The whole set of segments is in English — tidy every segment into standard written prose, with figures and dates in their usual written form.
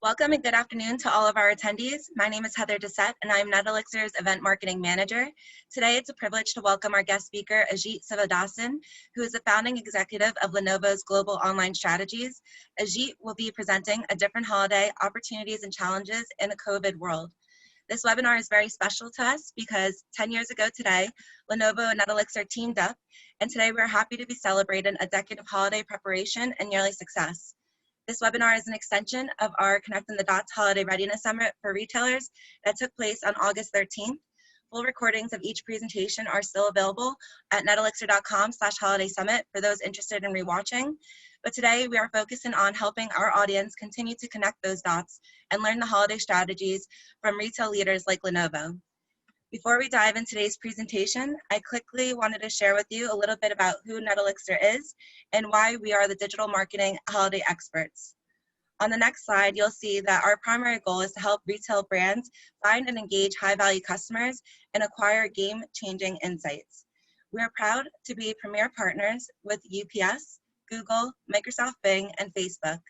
Welcome and good afternoon to all of our attendees. My name is Heather Dessette and I'm NetElixir's Event Marketing Manager. Today it's a privilege to welcome our guest speaker, Ajit Sivadasan, who is the founding executive of Lenovo's Global Online Strategies. Ajit will be presenting a different holiday, opportunities and challenges in a COVID world. This webinar is very special to us because 10 years ago today, Lenovo and NetElixir teamed up, and today we're happy to be celebrating a decade of holiday preparation and yearly success. This webinar is an extension of our Connecting the Dots Holiday Readiness Summit for retailers that took place on August 13th. Full recordings of each presentation are still available at netelixir.com/holiday summit for those interested in rewatching. But today we are focusing on helping our audience continue to connect those dots and learn the holiday strategies from retail leaders like Lenovo. Before we dive into today's presentation, I quickly wanted to share with you a little bit about who NetElixir is and why we are the digital marketing holiday experts. On the next slide, you'll see that our primary goal is to help retail brands find and engage high-value customers and acquire game-changing insights. We are proud to be premier partners with UPS, Google, Microsoft Bing, and Facebook.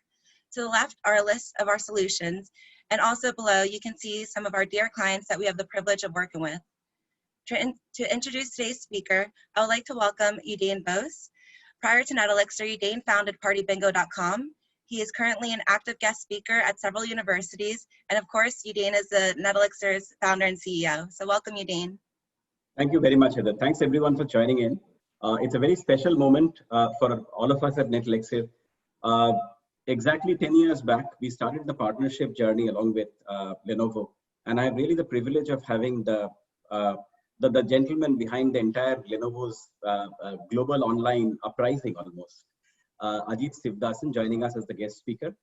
To the left are a list of our solutions, and also below you can see some of our dear clients that we have the privilege of working with. To introduce today's speaker, I would like to welcome Udayan Bose. Prior to NetElixir, Udayan founded partybingo.com. He is currently an active guest speaker at several universities, and of course, Udayan is the NetElixir's founder and CEO. So welcome, Udayan. Thank you very much, Heather. Thanks everyone for joining in. It's a very special moment for all of us at NetElixir. Exactly 10 years back, we started the partnership journey along with Lenovo, and I have really the privilege of having the gentleman behind the entire Lenovo's global online uprising almost, Ajit Sivadasan, joining us as the guest speaker.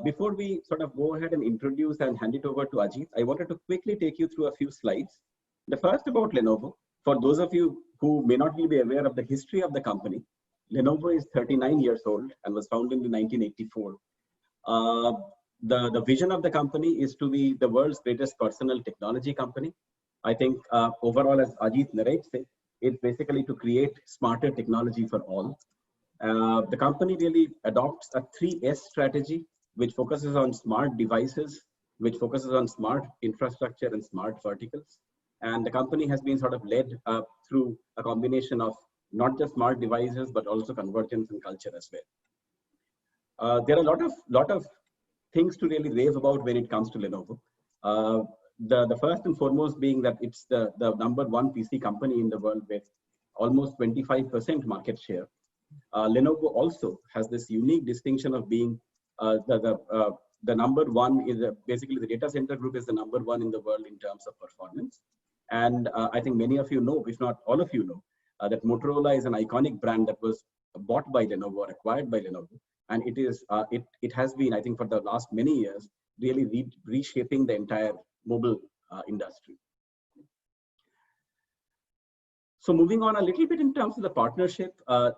Before we sort of go ahead and introduce and hand it over to Ajit, I wanted to quickly take you through a few slides. The first about Lenovo. For those of you who may not be aware of the history of the company, Lenovo is 39 years old and was founded in 1984. The vision of the company is to be the world's greatest personal technology company. I think overall, as Ajit narrates it, it's basically to create smarter technology for all. The company really adopts a 3S strategy, which focuses on smart devices, which focuses on smart infrastructure and smart verticals. And the company has been sort of led through a combination of not just smart devices, but also convergence and culture as well. There are a lot of things to really rave about when it comes to Lenovo. The first and foremost being that it's the number one PC company in the world with almost 25% market share. Lenovo also has this unique distinction of being the number one is basically the data center group is the number one in the world in terms of performance. And I think many of you know, if not all of you know, that Motorola is an iconic brand that was bought by Lenovo or acquired by Lenovo, and it has been, I think, for the last many years, really reshaping the entire mobile industry. So moving on a little bit in terms of the partnership, I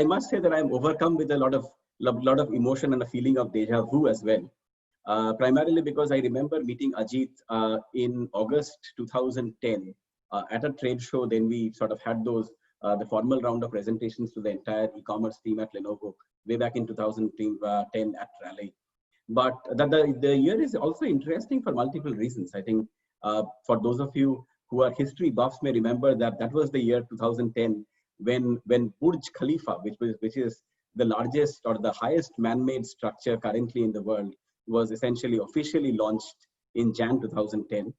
must say that I'm overcome with a lot of emotion and a feeling of deja vu as well. Primarily because I remember meeting Ajit in August 2010 at a trade show. Then we sort of had the formal round of presentations to the entire e-commerce team at Lenovo way back in 2010 at Raleigh. But the year is also interesting for multiple reasons. I think for those of you who are history buffs may remember that was the year 2010 when Burj Khalifa, which is the largest or the highest man-made structure currently in the world, was essentially officially launched in Jan 2010.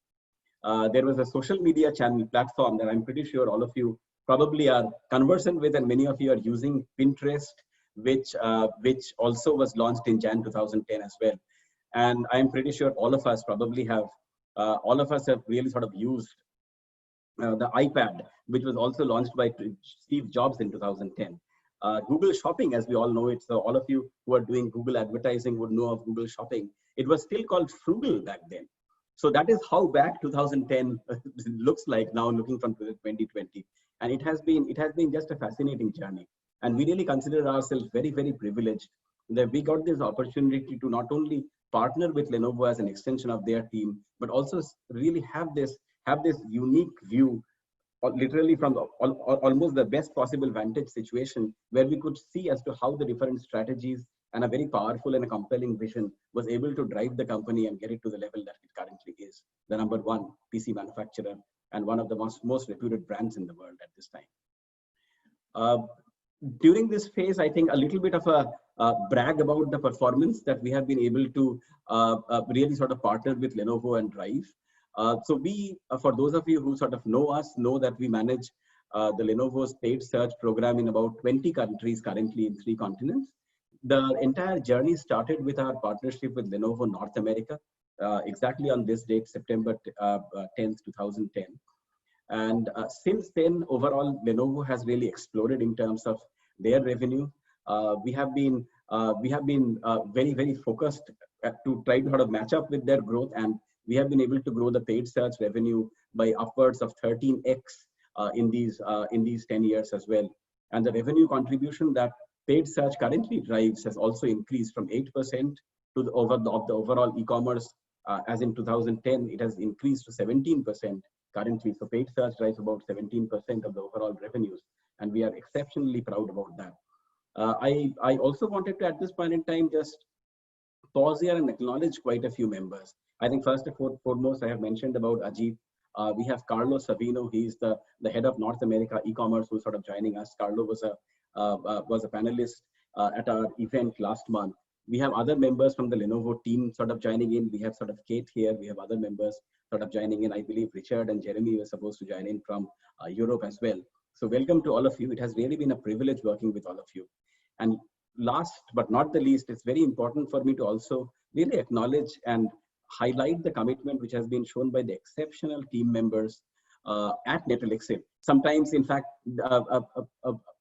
There was a social media channel platform that I'm pretty sure all of you probably are conversant with, and many of you are using, Pinterest, which also was launched in Jan 2010 as well. And I'm pretty sure all of us have really sort of used the iPad, which was also launched by Steve Jobs in 2010. Google Shopping, as we all know it, so all of you who are doing Google advertising would know of Google Shopping. It was still called Frugal back then. So that is how back 2010 looks like now, looking from 2020. And it has been just a fascinating journey. And we really consider ourselves very, very privileged that we got this opportunity to not only partner with Lenovo as an extension of their team, but also really have this unique view literally from almost the best possible vantage situation, where we could see as to how the different strategies and a very powerful and a compelling vision was able to drive the company and get it to the level that it currently is, the #1 PC manufacturer and one of the most reputed brands in the world at this time. During this phase, I think a little bit of a brag about the performance that we have been able to really sort of partner with Lenovo and drive. So we, for those of you who sort of know us, know that we manage the Lenovo's paid search program in about 20 countries currently in 3 continents. The entire journey started with our partnership with Lenovo North America, exactly on this date, September 10th, 2010. And since then, overall, Lenovo has really exploded in terms of their revenue. We have been very, very focused to try to sort of match up with their growth, and we have been able to grow the paid search revenue by upwards of 13x in these 10 years as well. And the revenue contribution that paid search currently drives has also increased from 8% to the overall e-commerce. As in 2010, it has increased to 17% currently. So paid search drives about 17% of the overall revenues, and we are exceptionally proud about that. I also wanted to, at this point in time, just pause here and acknowledge quite a few members. I think first and foremost, I have mentioned about Ajit. We have Carlo Savino. He's the head of North America e-commerce, who's sort of joining us. Carlo was a panelist at our event last month. We have other members from the Lenovo team sort of joining in. We have sort of Kate here. We have other members sort of joining in. I believe Richard and Jeremy were supposed to join in from Europe as well. So welcome to all of you. It has really been a privilege working with all of you. And last but not the least, it's very important for me to also really acknowledge and highlight the commitment which has been shown by the exceptional team members at NetElixir. Sometimes, in fact,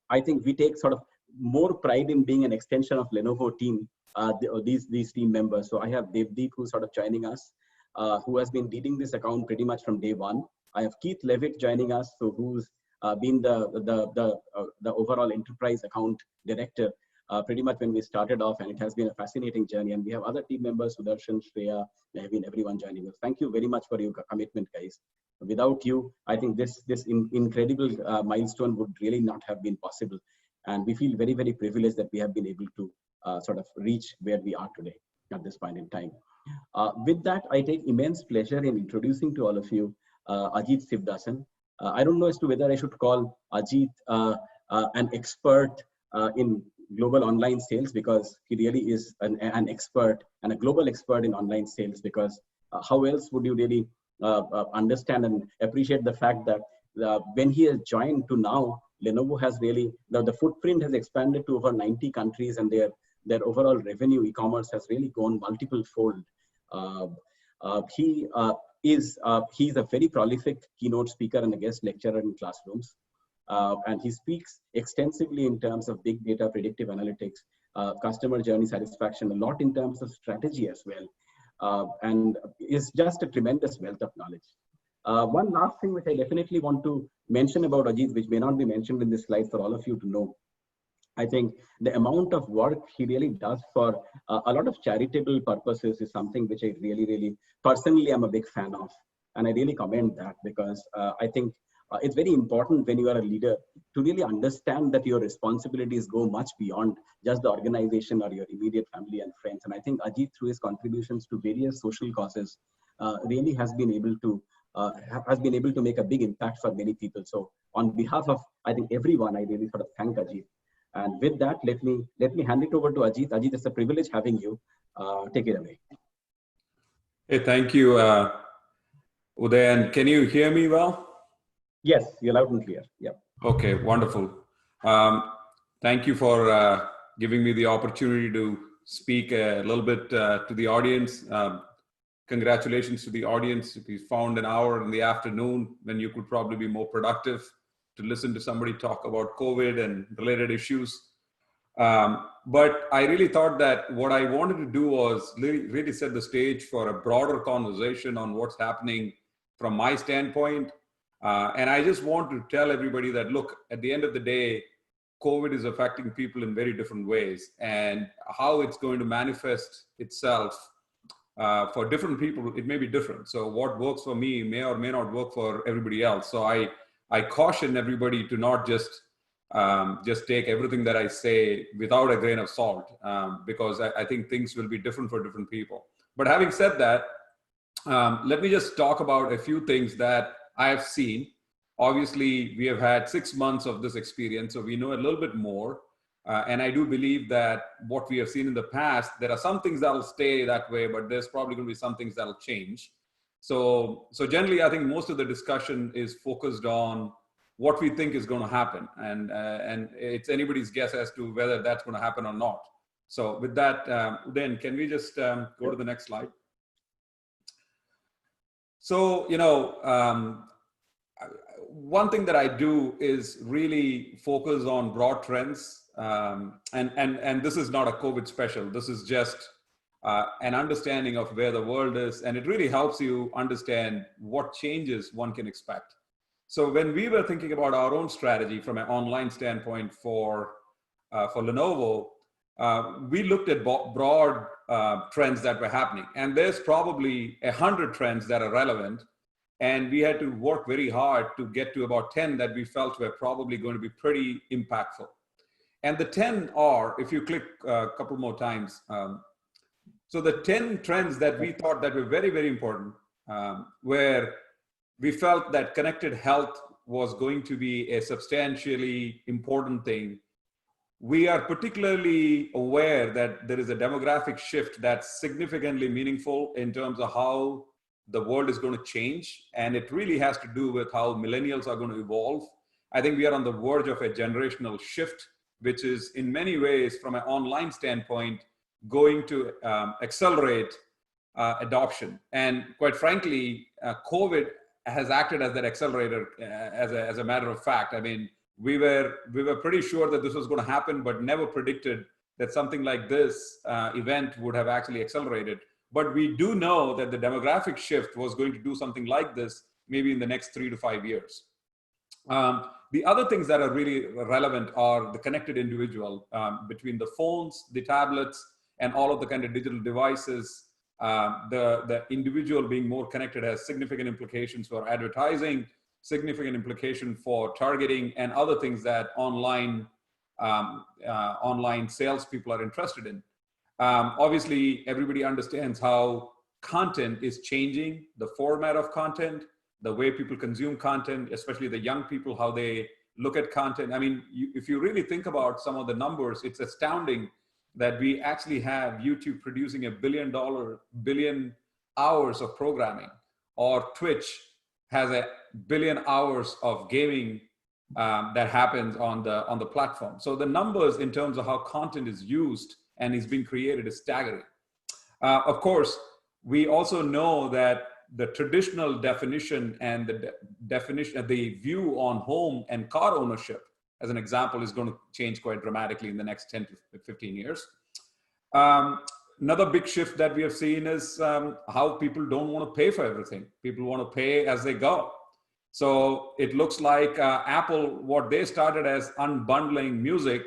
I think we take sort of more pride in being an extension of Lenovo team, these team members. So I have Devdeep, who's sort of joining us, who has been leading this account pretty much from day one. I have Keith Levitt joining us, so who's been the overall enterprise account director pretty much when we started off, and it has been a fascinating journey. And we have other team members, Sudarshan, Shreya, Naveen, everyone joining us. Thank you very much for your commitment, guys. Without you, I think this incredible milestone would really not have been possible. And we feel very, very privileged that we have been able to sort of reach where we are today at this point in time. With that, I take immense pleasure in introducing to all of you Ajit Sivadasan. I don't know as to whether I should call Ajit an expert in global online sales, because he really is an expert and a global expert in online sales, because how else would you really understand and appreciate the fact that when he has joined to now, Lenovo has really, the footprint has expanded to over 90 countries, and their overall revenue e-commerce has really gone multiple fold. He's a very prolific keynote speaker and a guest lecturer in classrooms. And he speaks extensively in terms of big data, predictive analytics, customer journey satisfaction, a lot in terms of strategy as well. And is just a tremendous wealth of knowledge. One last thing which I definitely want to mention about Ajit, which may not be mentioned in this slide for all of you to know. I think the amount of work he really does for a lot of charitable purposes is something which I really, really personally am a big fan of. And I really commend that, because I think it's very important when you are a leader to really understand that your responsibilities go much beyond just the organization or your immediate family and friends. And I think Ajit, through his contributions to various social causes, really has been able to make a big impact for many people. So on behalf of, I think, everyone, I really sort of thank Ajit. And with that, let me hand it over to Ajit. Ajit, it's a privilege having you. Take it away. Hey, thank you, Udayan. Can you hear me well? Yes, you're loud and clear. Yeah. Okay, wonderful. Thank you for giving me the opportunity to speak a little bit to the audience. Congratulations to the audience. If you found an hour in the afternoon when you could probably be more productive to listen to somebody talk about COVID and related issues. But I really thought that what I wanted to do was really set the stage for a broader conversation on what's happening from my standpoint. And I just want to tell everybody that, look, at the end of the day, COVID is affecting people in very different ways, and how it's going to manifest itself for different people, it may be different. So what works for me may or may not work for everybody else. So I I caution everybody to not just take everything that I say without a grain of salt, because I think things will be different for different people. But having said that, let me just talk about a few things that I have seen. Obviously, we have had 6 months of this experience, so we know a little bit more. And I do believe that what we have seen in the past, there are some things that will stay that way, but there's probably going to be some things that will change. So generally, I think most of the discussion is focused on what we think is going to happen. And it's anybody's guess as to whether that's going to happen or not. So with that, Udayan, can we just go to the next slide? So, one thing that I do is really focus on broad trends. And this is not a COVID special. This is just an understanding of where the world is. And it really helps you understand what changes one can expect. So when we were thinking about our own strategy from an online standpoint for Lenovo, we looked at broad trends that were happening. And there's probably 100 trends that are relevant. And we had to work very hard to get to about 10 that we felt were probably going to be pretty impactful. And the 10 are, if you click a couple more times, so the 10 trends that we thought that were very, very important, where we felt that connected health was going to be a substantially important thing. We are particularly aware that there is a demographic shift that's significantly meaningful in terms of how the world is going to change. And it really has to do with how millennials are going to evolve. I think we are on the verge of a generational shift, which is in many ways, from an online standpoint, going to accelerate adoption. And quite frankly, COVID has acted as that accelerator, as a matter of fact. I mean, we were pretty sure that this was going to happen, but never predicted that something like this event would have actually accelerated. But we do know that the demographic shift was going to do something like this maybe in the next 3 to 5 years. The other things that are really relevant are the connected individual, between the phones, the tablets, and all of the kind of digital devices. The individual being more connected has significant implications for advertising, significant implication for targeting, and other things that online salespeople are interested in. Obviously, everybody understands how content is changing, the format of content, the way people consume content, especially the young people, how they look at content. I mean, if you really think about some of the numbers, it's astounding that we actually have YouTube producing $1 billion hours of programming, or Twitch has 1 billion hours of gaming that happens on the platform. So the numbers in terms of how content is used and is being created is staggering. Of course, we also know that the traditional definition and the view on home and car ownership, as an example, is going to change quite dramatically in the next 10 to 15 years. Another big shift that we have seen is how people don't want to pay for everything. People want to pay as they go. So it looks like Apple, what they started as unbundling music,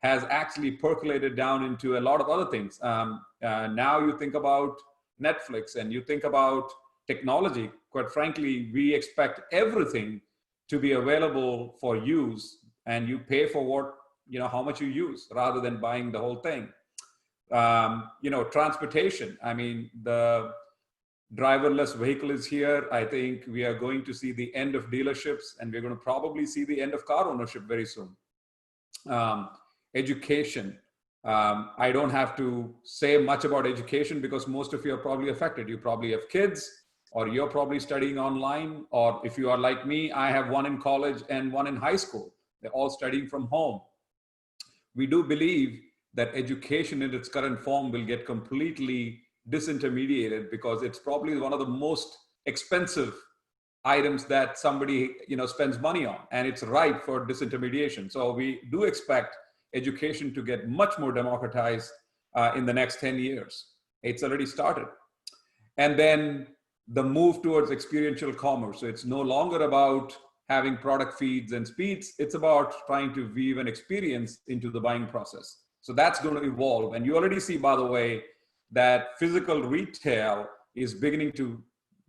has actually percolated down into a lot of other things. Now you think about Netflix and you think about technology. Quite frankly, we expect everything to be available for use, and you pay for how much you use, rather than buying the whole thing. Transportation. I mean, the driverless vehicle is here. I think we are going to see the end of dealerships, and we're going to probably see the end of car ownership very soon. Education. I don't have to say much about education because most of you are probably affected. You probably have kids, or you're probably studying online, or if you are like me, I have one in college and one in high school. They're all studying from home. We do believe that education in its current form will get completely disintermediated, because it's probably one of the most expensive items that somebody spends money on, and it's ripe for disintermediation. So we do expect education to get much more democratized in the next 10 years. It's already started. And then the move towards experiential commerce. So it's no longer about having product feeds and speeds. It's about trying to weave an experience into the buying process. So that's going to evolve. And you already see, by the way, that physical retail is beginning to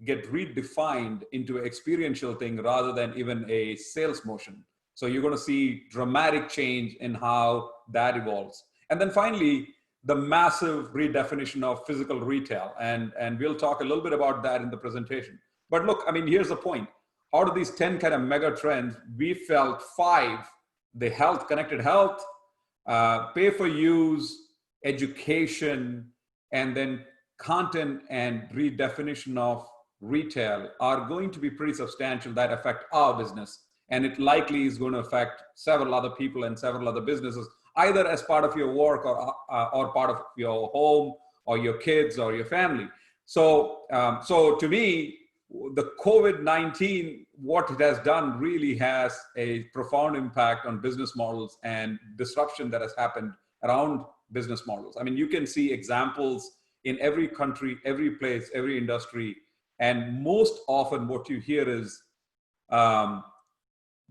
get redefined into an experiential thing rather than even a sales motion. So you're going to see dramatic change in how that evolves. And then finally, the massive redefinition of physical retail. And we'll talk a little bit about that in the presentation. But look, I mean, here's the point. Out of these 10 kind of mega trends, we felt 5, the health, connected health, pay for use, education, and then content and redefinition of retail are going to be pretty substantial that affect our business. And it likely is going to affect several other people and several other businesses, either as part of your work or part of your home or your kids or your family. So, so to me, the COVID-19, what it has done really has a profound impact on business models and disruption that has happened around business models. I mean, you can see examples in every country, every place, every industry. And most often what you hear is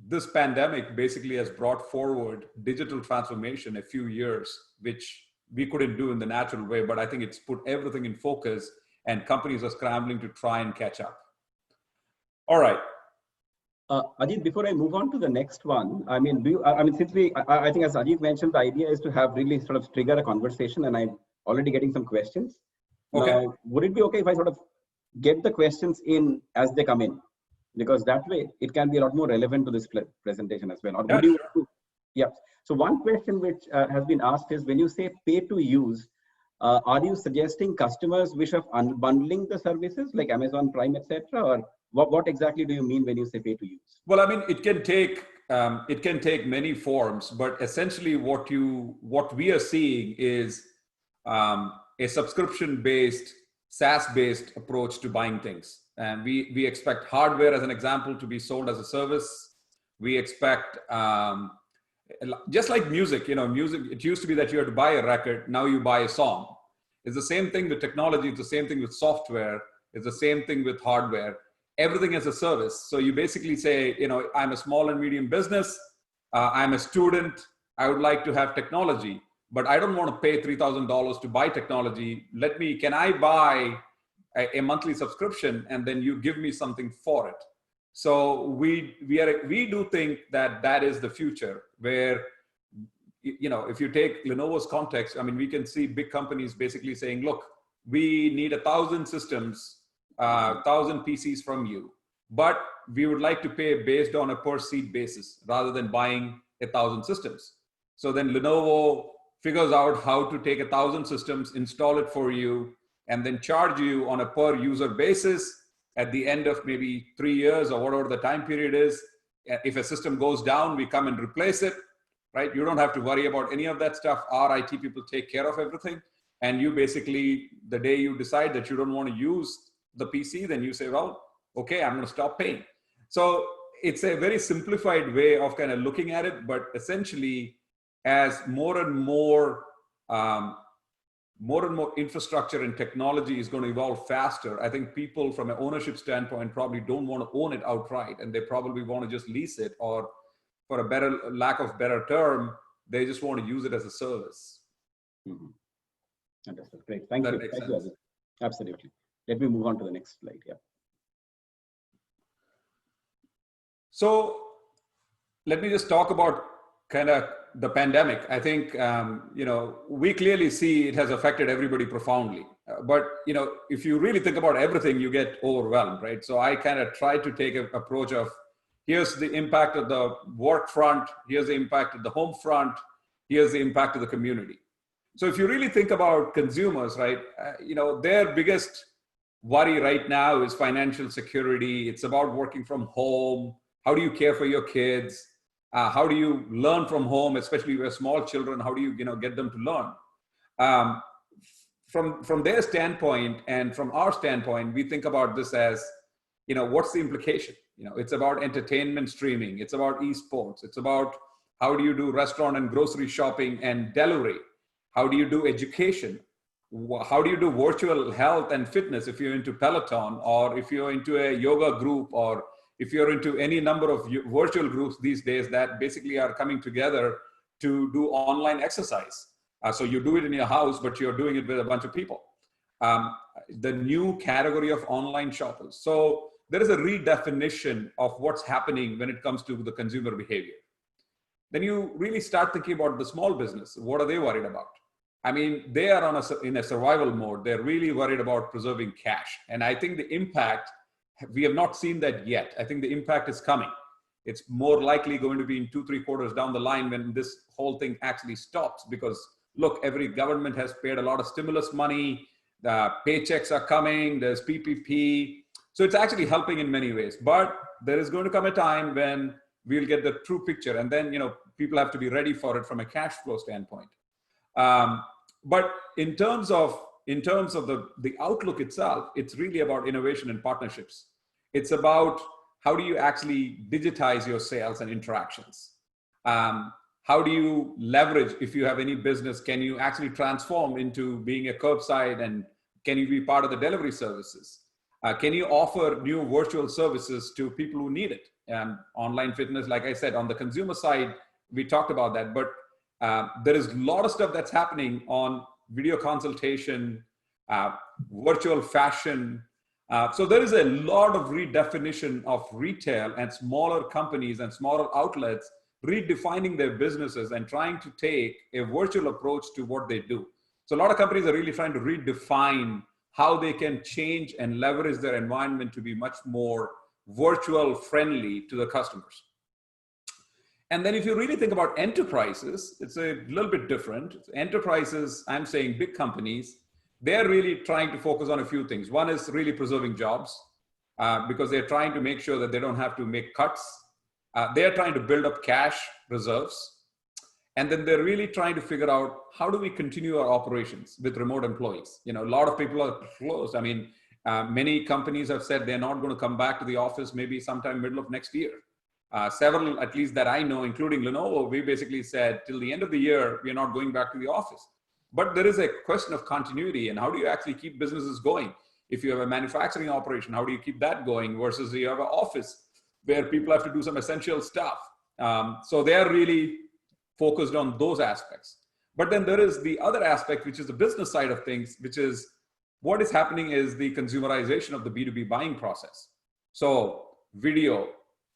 this pandemic basically has brought forward digital transformation a few years, which we couldn't do in the natural way, but I think it's put everything in focus and companies are scrambling to try and catch up. All right. Ajit, before I move on to the next one, I mean, since I think as Ajit mentioned, the idea is to have really sort of trigger a conversation, and I'm already getting some questions. Okay. Now, would it be okay if I sort of get the questions in as they come in? Because that way it can be a lot more relevant to this presentation as well. Or would you? Yeah. So one question which has been asked is, when you say pay to use, are you suggesting customers wish of unbundling the services like Amazon Prime, etc., or what exactly do you mean when you say pay to use? Well, I mean, it can take many forms, but essentially what we are seeing is a subscription-based, SaaS-based approach to buying things. And we expect hardware, as an example, to be sold as a service. We expect, just like music, music, it used to be that you had to buy a record, now you buy a song. It's the same thing with technology, it's the same thing with software, it's the same thing with hardware. Everything as a service. So you basically say, I'm a small and medium business, I'm a student, I would like to have technology, but I don't want to pay $3,000 to buy technology. Can I buy a monthly subscription and then you give me something for it? So we do think that is the future, where, if you take Lenovo's context, I mean, we can see big companies basically saying, look, we need 1,000 systems, 1,000 PCs from you, but we would like to pay based on a per seat basis rather than buying 1,000 systems. So then Lenovo figures out how to take 1,000 systems, install it for you, and then charge you on a per user basis at the end of maybe 3 years or whatever the time period is. If a system goes down, we come and replace it, right? You don't have to worry about any of that stuff. Our IT people take care of everything. And you basically, the day you decide that you don't want to use the PC, then you say, well, okay, I'm going to stop paying. So it's a very simplified way of kind of looking at it, but essentially, as more and more infrastructure and technology is going to evolve faster, I think people from an ownership standpoint probably don't want to own it outright, and they probably want to just lease it, or for a lack of better term, they just want to use it as a service. Mm-hmm. Understood. Great. Thank you. Thank you. Absolutely. Let me move on to the next slide. Yeah. So let me just talk about kind of the pandemic. I think, we clearly see it has affected everybody profoundly. But, if you really think about everything, you get overwhelmed, right? So I kind of try to take an approach of, here's the impact of the work front, here's the impact of the home front, here's the impact of the community. So if you really think about consumers, right, their biggest worry right now is financial security. It's about working from home. How do you care for your kids? How do you learn from home, especially with small children? How do you, get them to learn? From their standpoint and from our standpoint, we think about this as, what's the implication? It's about entertainment streaming. It's about esports. It's about how do you do restaurant and grocery shopping and delivery? How do you do education? How do you do virtual health and fitness if you're into Peloton, or if you're into a yoga group, or if you're into any number of virtual groups these days that basically are coming together to do online exercise. So you do it in your house, but you're doing it with a bunch of people. the new category of online shoppers. So there is a redefinition of what's happening when it comes to the consumer behavior. Then you really start thinking about the small business. What are they worried about? I mean, they are in a survival mode. They're really worried about preserving cash. And I think the impact, we have not seen that yet. I think the impact is coming. It's more likely going to be in 2-3 quarters down the line when this whole thing actually stops. Because look, every government has paid a lot of stimulus money. The paychecks are coming. There's PPP. So it's actually helping in many ways. But there is going to come a time when we'll get the true picture. And then, people have to be ready for it from a cash flow standpoint. But in terms of the outlook itself, it's really about innovation and partnerships. It's about how do you actually digitize your sales and interactions? How do you leverage, if you have any business, can you actually transform into being a curbside, and can you be part of the delivery services? Can you offer new virtual services to people who need it? Online fitness, like I said, on the consumer side, we talked about that, but there is a lot of stuff that's happening on video consultation, virtual fashion. So there is a lot of redefinition of retail and smaller companies and smaller outlets redefining their businesses and trying to take a virtual approach to what they do. So a lot of companies are really trying to redefine how they can change and leverage their environment to be much more virtual friendly to the customers. And then if you really think about enterprises, it's a little bit different. Enterprises, I'm saying big companies, they're really trying to focus on a few things. One is really preserving jobs because they're trying to make sure that they don't have to make cuts. They're trying to build up cash reserves. And then they're really trying to figure out, how do we continue our operations with remote employees? A lot of people are closed. I mean, many companies have said they're not going to come back to the office maybe sometime middle of next year. Several, at least that I know, including Lenovo, we basically said till the end of the year, we're not going back to the office. But there is a question of continuity, and how do you actually keep businesses going? If you have a manufacturing operation, how do you keep that going versus you have an office where people have to do some essential stuff? So they're really focused on those aspects. But then there is the other aspect, which is the business side of things, which is what is happening is the consumerization of the B2B buying process. So video,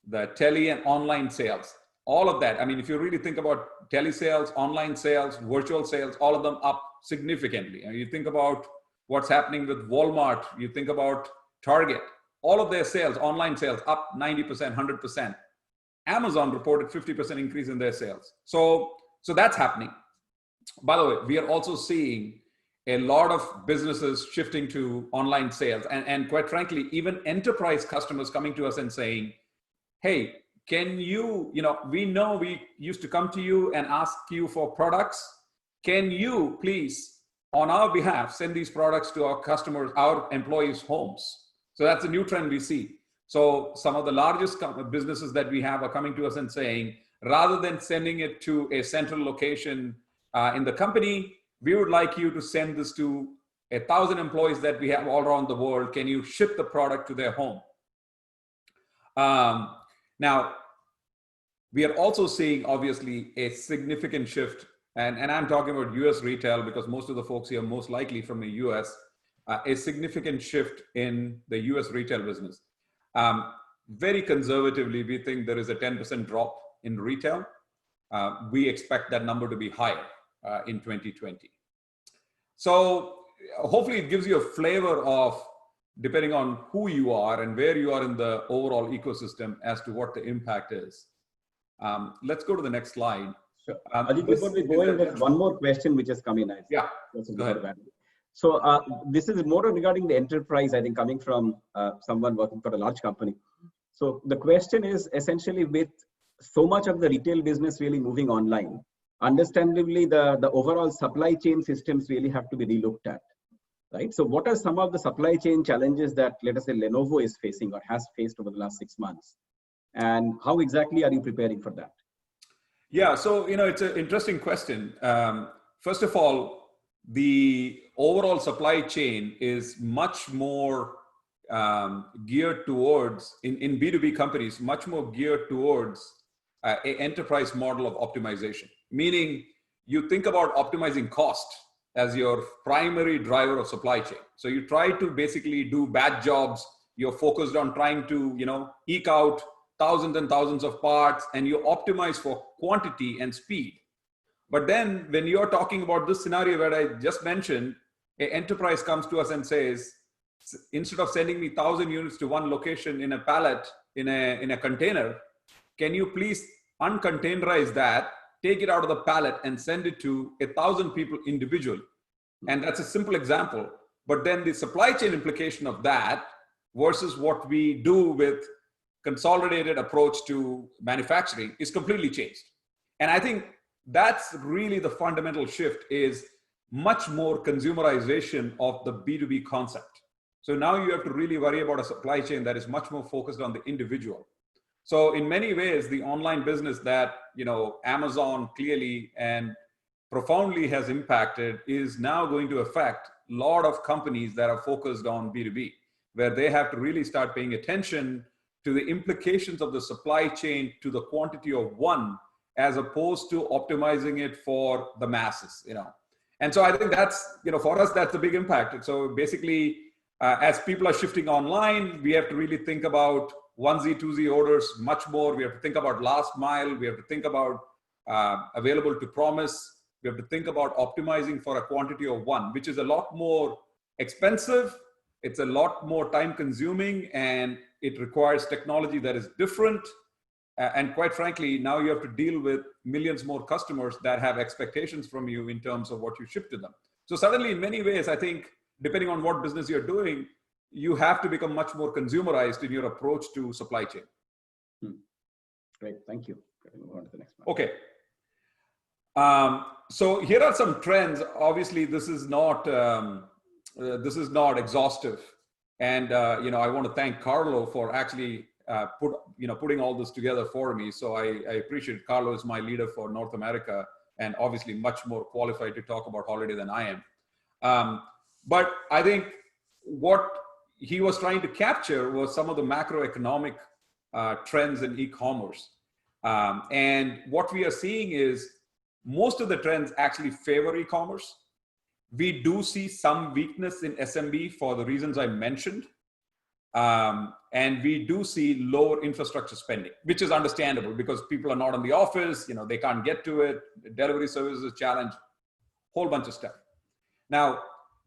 the tele and online sales, all of that. I mean, if you really think about telesales, online sales, virtual sales, all of them up significantly. And you think about what's happening with Walmart, you think about Target, all of their sales, online sales up 90%, 100%. Amazon reported 50% increase in their sales. So that's happening. By the way, we are also seeing a lot of businesses shifting to online sales. And quite frankly, even enterprise customers coming to us and saying, hey, can you, we know we used to come to you and ask you for products. Can you please, on our behalf, send these products to our customers, our employees' homes? So that's a new trend we see. So some of the largest businesses that we have are coming to us and saying, rather than sending it to a central location in the company, we would like you to send this to 1,000 employees that we have all around the world. Can you ship the product to their home? Now, we are also seeing, obviously, a significant shift, and I'm talking about US retail because most of the folks here are most likely from the US, a significant shift in the US retail business. Very conservatively, we think there is a 10% drop in retail. We expect that number to be higher in 2020. So hopefully it gives you a flavor of, depending on who you are and where you are in the overall ecosystem, as to what the impact is. Let's go to the next slide. Sure. Ajit, before we go in, there's one more question which has come in. Yeah, go ahead. So this is more regarding the enterprise, I think, coming from someone working for a large company. So the question is essentially, with so much of the retail business really moving online, understandably, the overall supply chain systems really have to be relooked at. Right. So what are some of the supply chain challenges that, let us say, Lenovo is facing or has faced over the last 6 months? And how exactly are you preparing for that? Yeah, so, it's an interesting question. First of all, the overall supply chain is much more geared towards, in B2B companies, much more geared towards an enterprise model of optimization. Meaning, you think about optimizing cost as your primary driver of supply chain. So you try to basically do bad jobs. You're focused on trying to, eke out thousands and thousands of parts, and you optimize for quantity and speed. But then when you're talking about this scenario where I just mentioned, an enterprise comes to us and says, instead of sending me 1,000 units to one location in a pallet, in a container, can you please uncontainerize that, take it out of the pallet and send it to 1,000 people individually? And that's a simple example. But then the supply chain implication of that versus what we do with consolidated approach to manufacturing is completely changed. And I think that's really the fundamental shift, is much more consumerization of the B2B concept. So now you have to really worry about a supply chain that is much more focused on the individual. So in many ways, the online business that Amazon clearly and profoundly has impacted is now going to affect a lot of companies that are focused on B2B, where they have to really start paying attention to the implications of the supply chain to the quantity of one, as opposed to optimizing it for the masses. And so I think that's, for us, that's a big impact. So basically, as people are shifting online, we have to really think about onesie, twosie orders much more. We have to think about last mile. We have to think about available to promise. We have to think about optimizing for a quantity of one, which is a lot more expensive. It's a lot more time consuming, and it requires technology that is different. And quite frankly, now you have to deal with millions more customers that have expectations from you in terms of what you ship to them. So suddenly, in many ways, I think, depending on what business you're doing, you have to become much more consumerized in your approach to supply chain. Great, thank you. Move on to the next one. Okay. So here are some trends. Obviously, this is not exhaustive, and I want to thank Carlo for actually putting all this together for me. So I appreciate Carlo is my leader for North America, and obviously much more qualified to talk about holiday than I am. But I think what he was trying to capture was some of the macroeconomic trends in e-commerce. And what we are seeing is most of the trends actually favor e-commerce. We do see some weakness in SMB for the reasons I mentioned. And we do see lower infrastructure spending, which is understandable because people are not in the office, they can't get to it, delivery services is a challenge, whole bunch of stuff. Now,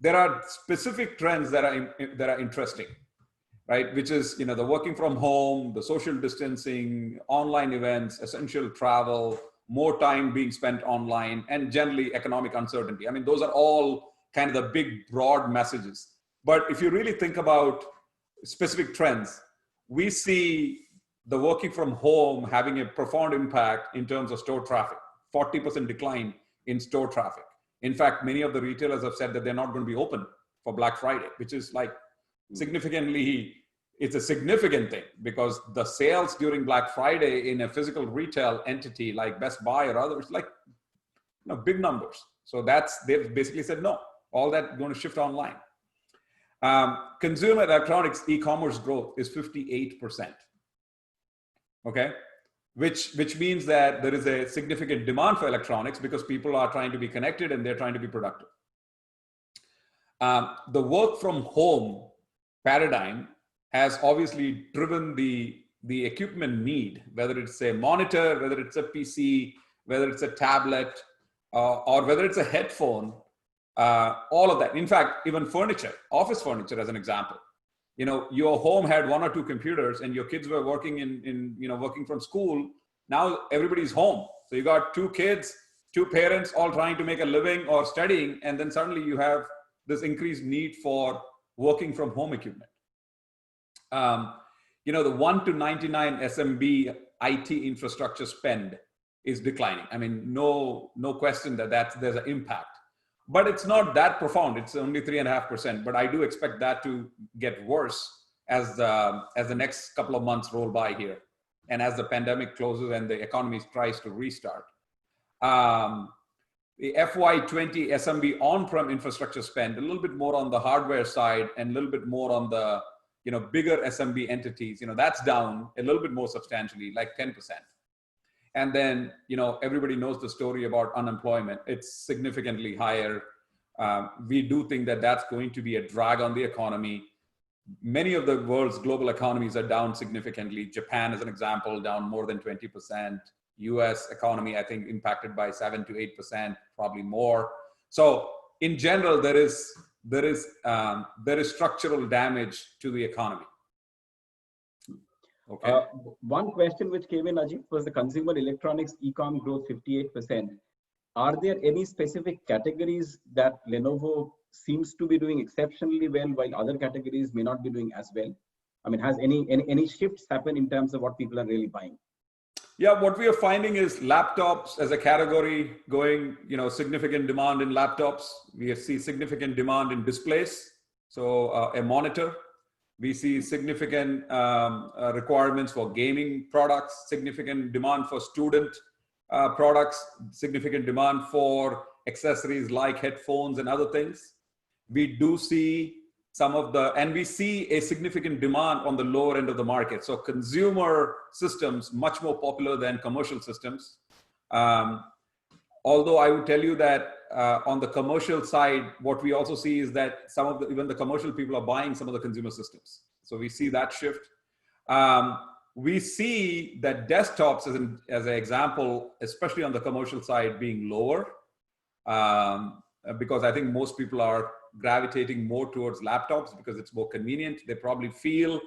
there are specific trends that are interesting, right? Which is, the working from home, the social distancing, online events, essential travel, more time being spent online, and generally economic uncertainty. I mean, those are all kind of the big, broad messages. But if you really think about specific trends, we see the working from home having a profound impact in terms of store traffic, 40% decline in store traffic. In fact, many of the retailers have said that they're not going to be open for Black Friday, which is like significantly, it's a significant thing because the sales during Black Friday in a physical retail entity like Best Buy or others, like big numbers. So they've basically said, no, all that going to shift online. Consumer electronics e-commerce growth is 58%. Okay. Which means that there is a significant demand for electronics because people are trying to be connected and they're trying to be productive. The work from home paradigm has obviously driven the equipment need, whether it's a monitor, whether it's a PC, whether it's a tablet, or whether it's a headphone, all of that. In fact, even furniture, office furniture as an example. Your home had one or two computers and your kids were working working from school. Now everybody's home. So you got two kids, two parents, all trying to make a living or studying. And then suddenly you have this increased need for working from home equipment. The 1 to 99 SMB IT infrastructure spend is declining. I mean, no question that there's an impact. But it's not that profound. It's only 3.5%. But I do expect that to get worse as the next couple of months roll by here, and as the pandemic closes and the economy tries to restart. The FY20 SMB on-prem infrastructure spend a little bit more on the hardware side and a little bit more on the bigger SMB entities. That's down a little bit more substantially, like 10%. And then, everybody knows the story about unemployment. It's significantly higher. we do think that that's going to be a drag on the economy. Many of the world's global economies are down significantly. Japan, as an example, down more than 20%. US economy, I think, impacted by 7 to 8%, probably more. So in general, there is structural damage to the economy. Okay. One question which came in, Ajit, was the consumer electronics e-com growth 58%. Are there any specific categories that Lenovo seems to be doing exceptionally well while other categories may not be doing as well? I mean, has any shifts happened in terms of what people are really buying? Yeah, what we are finding is laptops as a category going, significant demand in laptops. We see significant demand in displays. So a monitor. We see significant requirements for gaming products, significant demand for student products, significant demand for accessories like headphones and other things. We do see we see a significant demand on the lower end of the market. So consumer systems, much more popular than commercial systems. Although I would tell you that on the commercial side, what we also see is that even the commercial people are buying some of the consumer systems. So we see that shift. We see that desktops, as an example, especially on the commercial side, being lower because I think most people are gravitating more towards laptops because it's more convenient. They probably feel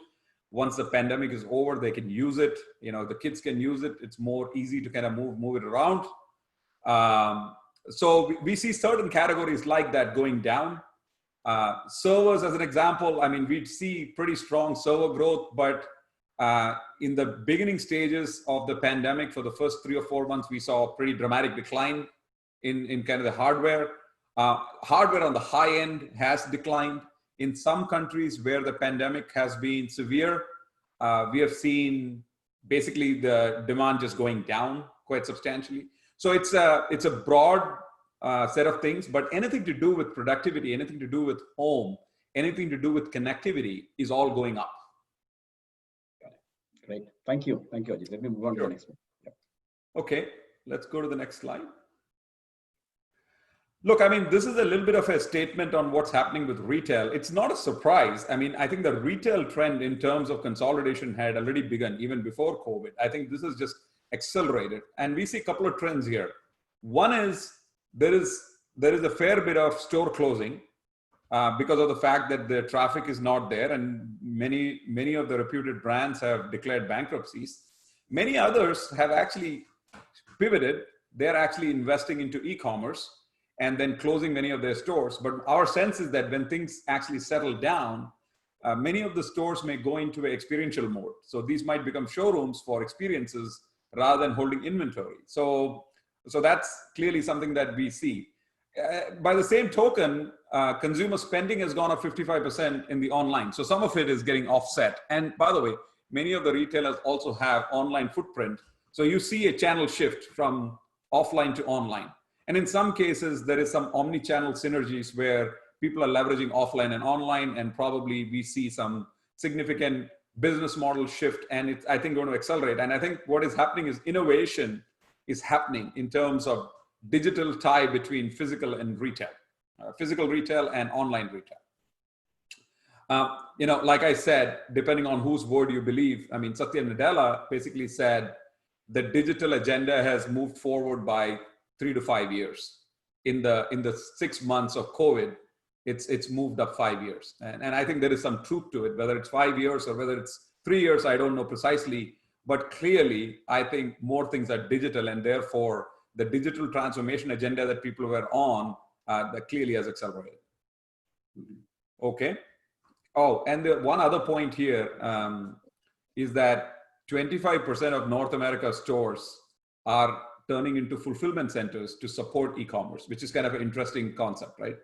once the pandemic is over, they can use it. The kids can use it. It's more easy to kind of move it around. So we see certain categories like that going down. Servers, as an example, I mean, we'd see pretty strong server growth, but in the beginning stages of the pandemic, for the first 3 or 4 months, we saw a pretty dramatic decline in kind of the hardware. Hardware on the high end has declined. In some countries where the pandemic has been severe, we have seen basically the demand just going down quite substantially. So it's a broad set of things, but anything to do with productivity, anything to do with home, anything to do with connectivity is all going up. Great. Thank you. Thank you, Ajit. Let me move on to the next one. Yep. Okay, let's go to the next slide. Look, I mean, this is a little bit of a statement on what's happening with retail. It's not a surprise. I mean, I think the retail trend in terms of consolidation had already begun even before COVID. I think this is just accelerated. And we see a couple of trends here. One is there is a fair bit of store closing because of the fact that the traffic is not there, and many of the reputed brands have declared bankruptcies. Many others have actually pivoted. They're actually investing into e-commerce and then closing many of their stores. But our sense is that when things actually settle down, many of the stores may go into an experiential mode. So these might become showrooms for experiences rather than holding inventory. So that's clearly something that we see. By the same token, consumer spending has gone up 55% in the online. So some of it is getting offset. And by the way, many of the retailers also have online footprint. So you see a channel shift from offline to online. And in some cases, there is some omni-channel synergies where people are leveraging offline and online, and probably we see some significant business model shift, and it's, I think, going to accelerate. And I think what is happening is innovation is happening in terms of digital tie between physical and retail, physical retail and online retail. Like I said, depending on whose word you believe, I mean, Satya Nadella basically said the digital agenda has moved forward by 3 to 5 years. In the 6 months of COVID, it's moved up 5 years. And I think there is some truth to it, whether it's 5 years or whether it's 3 years, I don't know precisely, but clearly I think more things are digital, and therefore the digital transformation agenda that people were on, that clearly has accelerated. Okay. Oh, and the one other point here is that 25% of North America stores are turning into fulfillment centers to support e-commerce, which is kind of an interesting concept, right?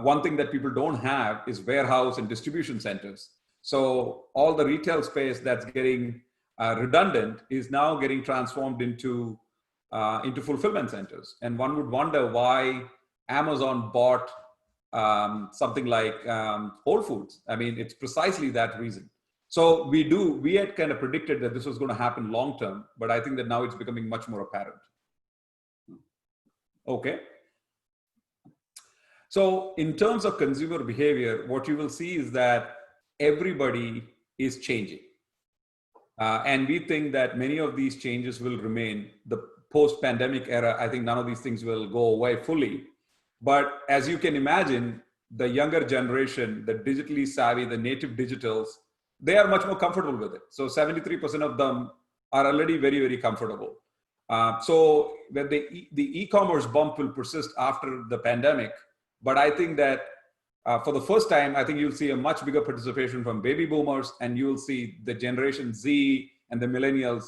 One thing that people don't have is warehouse and distribution centers. So all the retail space that's getting redundant is now getting transformed into fulfillment centers. And one would wonder why Amazon bought something like Whole Foods. I mean, it's precisely that reason. So we had kind of predicted that this was going to happen long term, but I think that now it's becoming much more apparent. Okay. So in terms of consumer behavior, what you will see is that everybody is changing. And we think that many of these changes will remain. The post-pandemic era, I think none of these things will go away fully. But as you can imagine, the younger generation, the digitally savvy, the native digitals, they are much more comfortable with it. So 73% of them are already very, very comfortable. So that the e-commerce bump will persist after the pandemic. But I think that for the first time, I think you'll see a much bigger participation from baby boomers, and you'll see the Generation Z and the millennials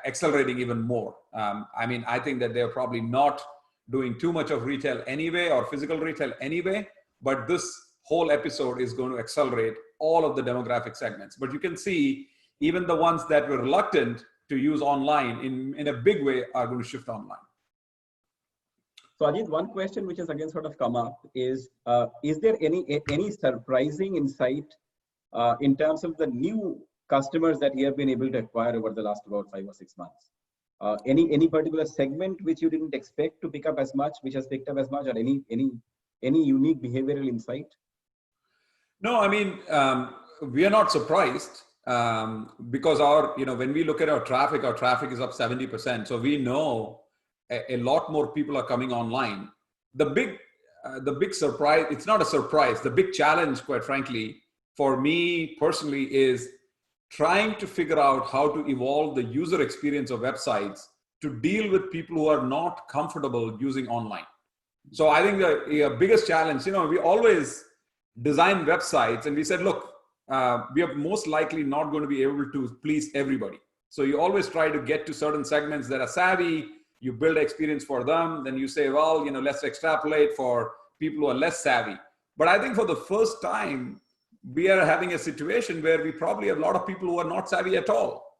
accelerating even more. I mean, I think that they're probably not doing too much of retail anyway, or physical retail anyway, but this whole episode is going to accelerate all of the demographic segments. But you can see even the ones that were reluctant to use online in a big way are going to shift online. So Ajit, one question which has again sort of come up is there any surprising insight in terms of the new customers that you have been able to acquire over the last about 5 or 6 months? Any particular segment which you didn't expect to pick up as much, which has picked up as much, or any unique behavioral insight? No, I mean, we are not surprised because when we look at our traffic is up 70%. So we know a lot more people are coming online. The big surprise, it's not a surprise. The big challenge, quite frankly, for me personally, is trying to figure out how to evolve the user experience of websites to deal with people who are not comfortable using online. So I think the biggest challenge, we always design websites and we said, look, we are most likely not going to be able to please everybody. So you always try to get to certain segments that are savvy, you build experience for them, then you say, well, let's extrapolate for people who are less savvy. But I think for the first time, we are having a situation where we probably have a lot of people who are not savvy at all.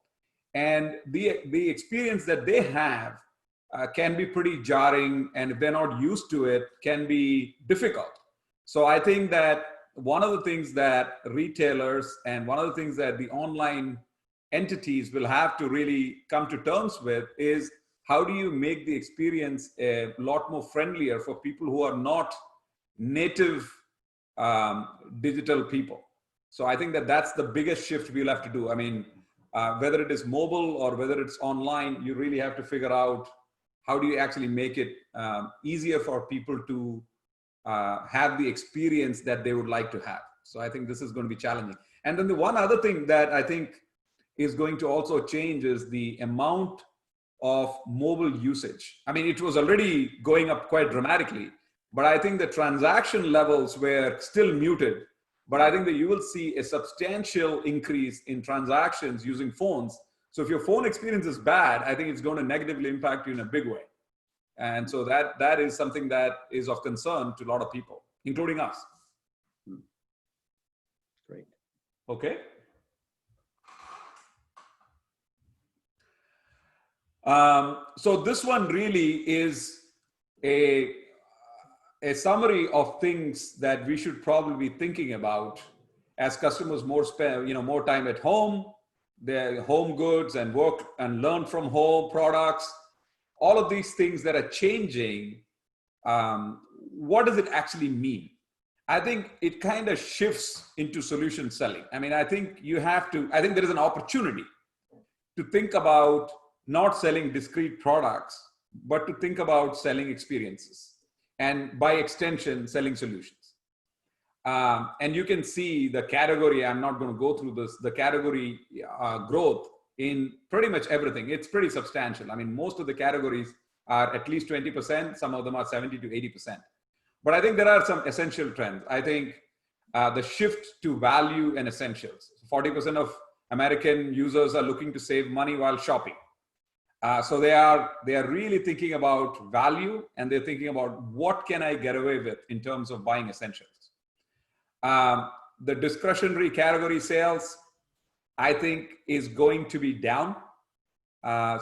And the experience that they have can be pretty jarring, and if they're not used to it, can be difficult. So I think that one of the things that retailers and one of the things that the online entities will have to really come to terms with is how do you make the experience a lot more friendlier for people who are not native digital people. So I think that that's the biggest shift we'll have to do. I mean, whether it is mobile or whether it's online, you really have to figure out how do you actually make it easier for people to have the experience that they would like to have. So I think this is going to be challenging. And then the one other thing that I think is going to also change is the amount of mobile usage. I mean, it was already going up quite dramatically, but I think the transaction levels were still muted. But I think that you will see a substantial increase in transactions using phones. So if your phone experience is bad, I think it's going to negatively impact you in a big way. And so that is something that is of concern to a lot of people, including us. Great. Okay. So this one really is a summary of things that we should probably be thinking about as customers spend more time at home, their home goods and work and learn from home products, all of these things that are changing. What does it actually mean? I think it kind of shifts into solution selling. I mean, I think there is an opportunity to think about not selling discrete products, but to think about selling experiences, and by extension, selling solutions. And you can see the category, I'm not going to go through this, the category growth in pretty much everything. It's pretty substantial. I mean, most of the categories are at least 20%, some of them are 70 to 80%. But I think there are some essential trends. I think the shift to value and essentials. 40% of American users are looking to save money while shopping. So they are really thinking about value, and they're thinking about what can I get away with in terms of buying essentials. The discretionary category sales, I think, is going to be down.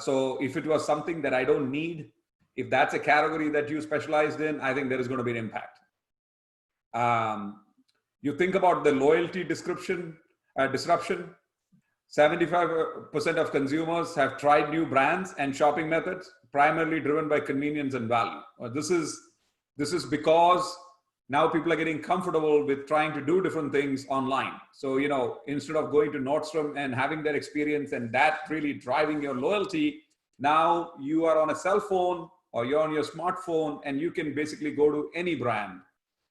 So if it was something that I don't need, if that's a category that you specialized in, I think there is going to be an impact. You think about the loyalty disruption. 75% of consumers have tried new brands and shopping methods, primarily driven by convenience and value. This is because now people are getting comfortable with trying to do different things online. So, instead of going to Nordstrom and having that experience and that really driving your loyalty, now you are on a cell phone or you're on your smartphone and you can basically go to any brand.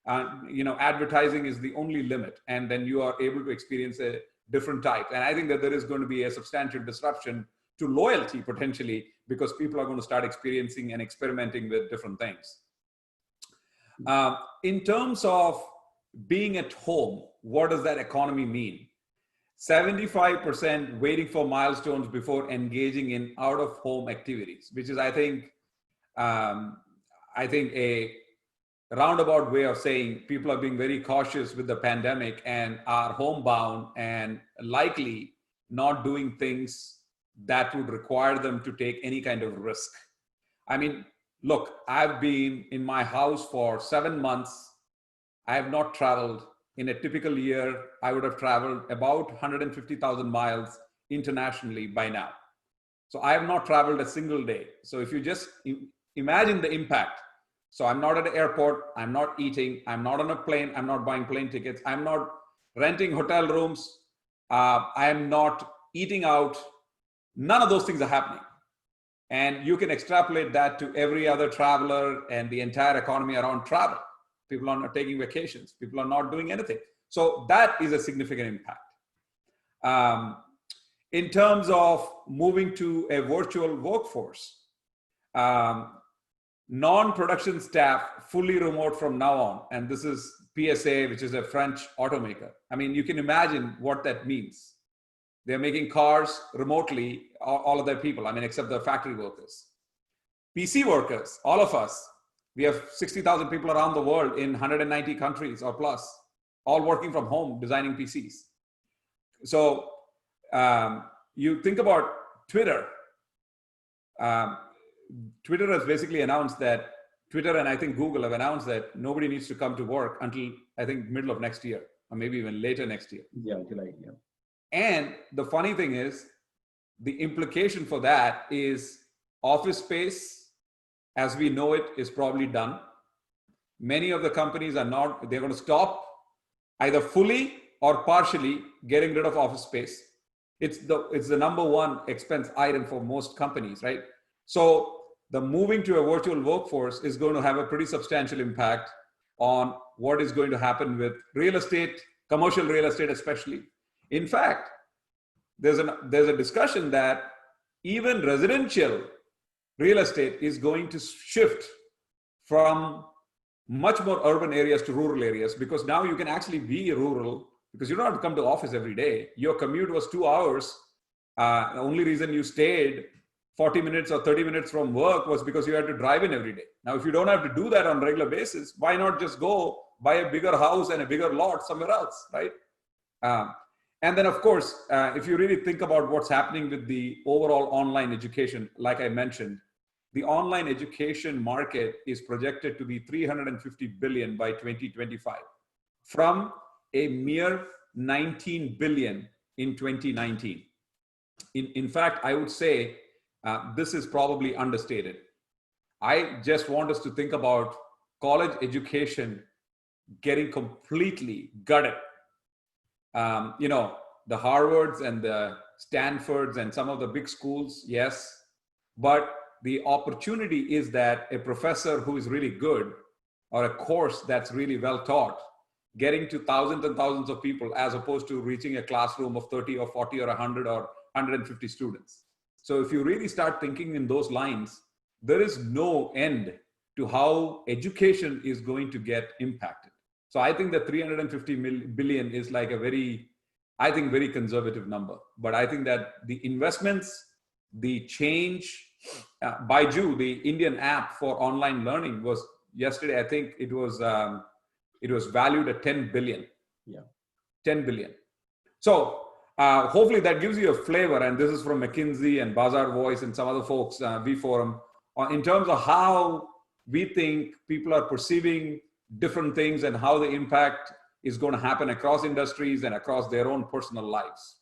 Advertising is the only limit, and then you are able to experience a different type. And I think that there is going to be a substantial disruption to loyalty potentially, because people are going to start experiencing and experimenting with different things. In terms of being at home, what does that economy mean? 75% waiting for milestones before engaging in out-of-home activities, which is, I think a roundabout way of saying people are being very cautious with the pandemic and are homebound and likely not doing things that would require them to take any kind of risk. I mean, look, I've been in my house for 7 months. I have not traveled. In a typical year, I would have traveled about 150,000 miles internationally by now. So I have not traveled a single day. So if you just imagine the impact. So I'm not at the airport, I'm not eating, I'm not on a plane, I'm not buying plane tickets, I'm not renting hotel rooms, I am not eating out. None of those things are happening. And you can extrapolate that to every other traveler and the entire economy around travel. People are not taking vacations. People are not doing anything. So that is a significant impact. In terms of moving to a virtual workforce, non-production staff fully remote from now on. And this is PSA, which is a French automaker. I mean, you can imagine what that means. They're making cars remotely, all of their people, I mean, except the factory workers. PC workers, all of us, we have 60,000 people around the world in 190 countries or plus, all working from home, designing PCs. So you think about Twitter. Twitter has basically announced that, Twitter and I think Google have announced that nobody needs to come to work until, I think, middle of next year, or maybe even later next year. Yeah, July, yeah. And the funny thing is, the implication for that is office space, as we know it, is probably done. Many of the companies are not, they're going to stop either fully or partially getting rid of office space. It's the number one expense item for most companies, right? So the moving to a virtual workforce is going to have a pretty substantial impact on what is going to happen with real estate, commercial real estate especially. In fact, there's a discussion that even residential real estate is going to shift from much more urban areas to rural areas, because now you can actually be rural because you don't have to come to office every day. Your commute was 2 hours. The only reason you stayed 40 minutes or 30 minutes from work was because you had to drive in every day. Now, if you don't have to do that on a regular basis, why not just go buy a bigger house and a bigger lot somewhere else, right? And then, of course, if you really think about what's happening with the overall online education, like I mentioned, the online education market is projected to be $350 billion by 2025, from a mere $19 billion in 2019. In fact, I would say this is probably understated. I just want us to think about college education getting completely gutted. The Harvards and the Stanfords and some of the big schools, yes, but the opportunity is that a professor who is really good, or a course that's really well taught, getting to thousands and thousands of people, as opposed to reaching a classroom of 30 or 40 or 100 or 150 students. So if you really start thinking in those lines, there is no end to how education is going to get impacted. So I think that 350 billion is like a very conservative number. But I think that the investments, the change, Baiju, the Indian app for online learning, was yesterday, I think it was valued at 10 billion. Yeah. 10 billion. So hopefully that gives you a flavor, and this is from McKinsey and Bazaar Voice and some other folks, V-Forum, in terms of how we think people are perceiving different things and how the impact is going to happen across industries and across their own personal lives.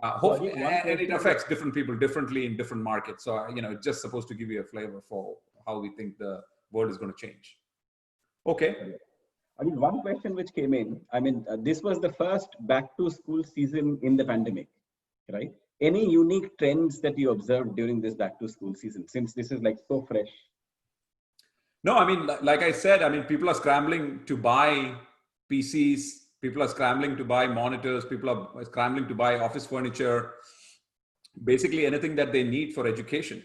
Hopefully, and it affects different people differently in different markets. So, it's just supposed to give you a flavor for how we think the world is going to change. Okay. I mean, one question which came in, I mean, this was the first back to school season in the pandemic, right? Any unique trends that you observed during this back to school season, since this is like so fresh? No, I mean, like I said, I mean, people are scrambling to buy PCs, people are scrambling to buy monitors, people are scrambling to buy office furniture, basically anything that they need for education.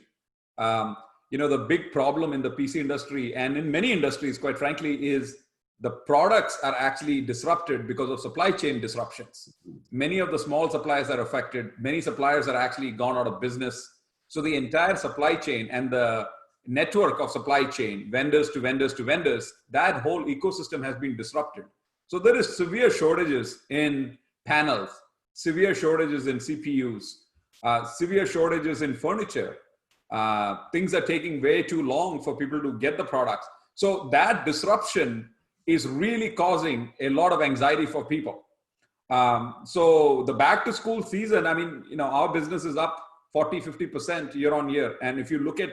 You know, the big problem in the PC industry and in many industries, quite frankly, is the products are actually disrupted because of supply chain disruptions. Many of the small suppliers are affected. Many suppliers are actually gone out of business. So the entire supply chain and the network of supply chain, vendors to vendors to vendors, that whole ecosystem has been disrupted. So there is severe shortages in panels, severe shortages in CPUs, severe shortages in furniture. Things are taking way too long for people to get the products. So that disruption is really causing a lot of anxiety for people. So the back to school season, I mean, you know, our business is up 40, 50% year on year. And if you look at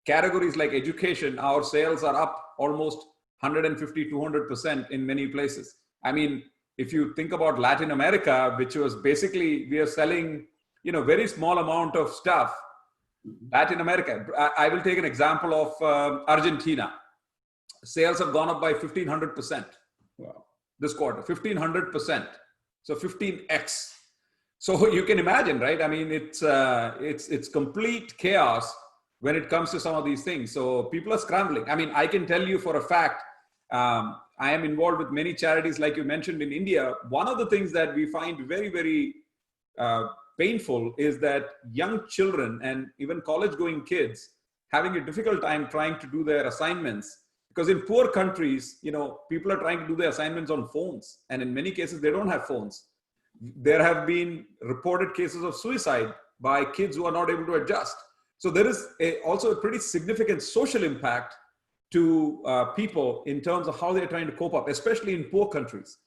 categories like education, our sales are up almost 150, 200% in many places. I mean, if you think about Latin America, which was basically, we are selling, you know, very small amount of stuff. Latin America, I will take an example of Argentina. Sales have gone up by 1,500%. Wow. This quarter, 1,500%. So 15x. So you can imagine, right? I mean, it's complete chaos when it comes to some of these things. So people are scrambling. I mean, I can tell you for a fact, I am involved with many charities, like you mentioned in India. One of the things that we find very, very painful is that young children and even college-going kids having a difficult time trying to do their assignments. Because in poor countries, you know, people are trying to do their assignments on phones. And in many cases, they don't have phones. There have been reported cases of suicide by kids who are not able to adjust. So there is also a pretty significant social impact to people in terms of how they're trying to cope up, especially in poor countries.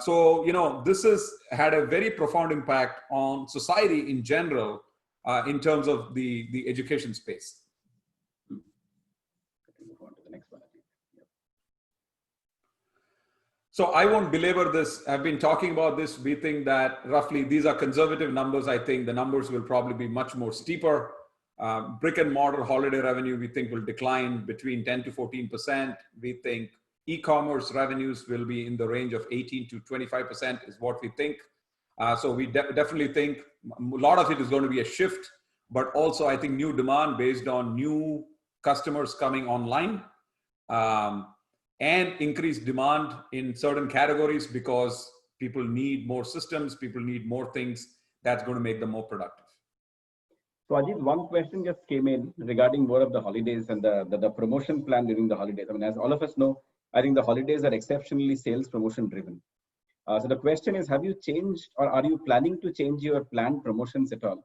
So, you know, this has had a very profound impact on society in general in terms of the education space. So I won't belabor this. I've been talking about this. We think that roughly these are conservative numbers. I think the numbers will probably be much more steeper. Brick and mortar holiday revenue, we think will decline between 10 to 14%. We think e-commerce revenues will be in the range of 18 to 25% is what we think. So we definitely think a lot of it is going to be a shift, but also I think new demand based on new customers coming online. And increased demand in certain categories because people need more systems, people need more things. That's going to make them more productive. So Ajit, one question just came in regarding more of the holidays and the promotion plan during the holidays. I mean, as all of us know, I think the holidays are exceptionally sales promotion driven. So the question is, have you changed or are you planning to change your planned promotions at all?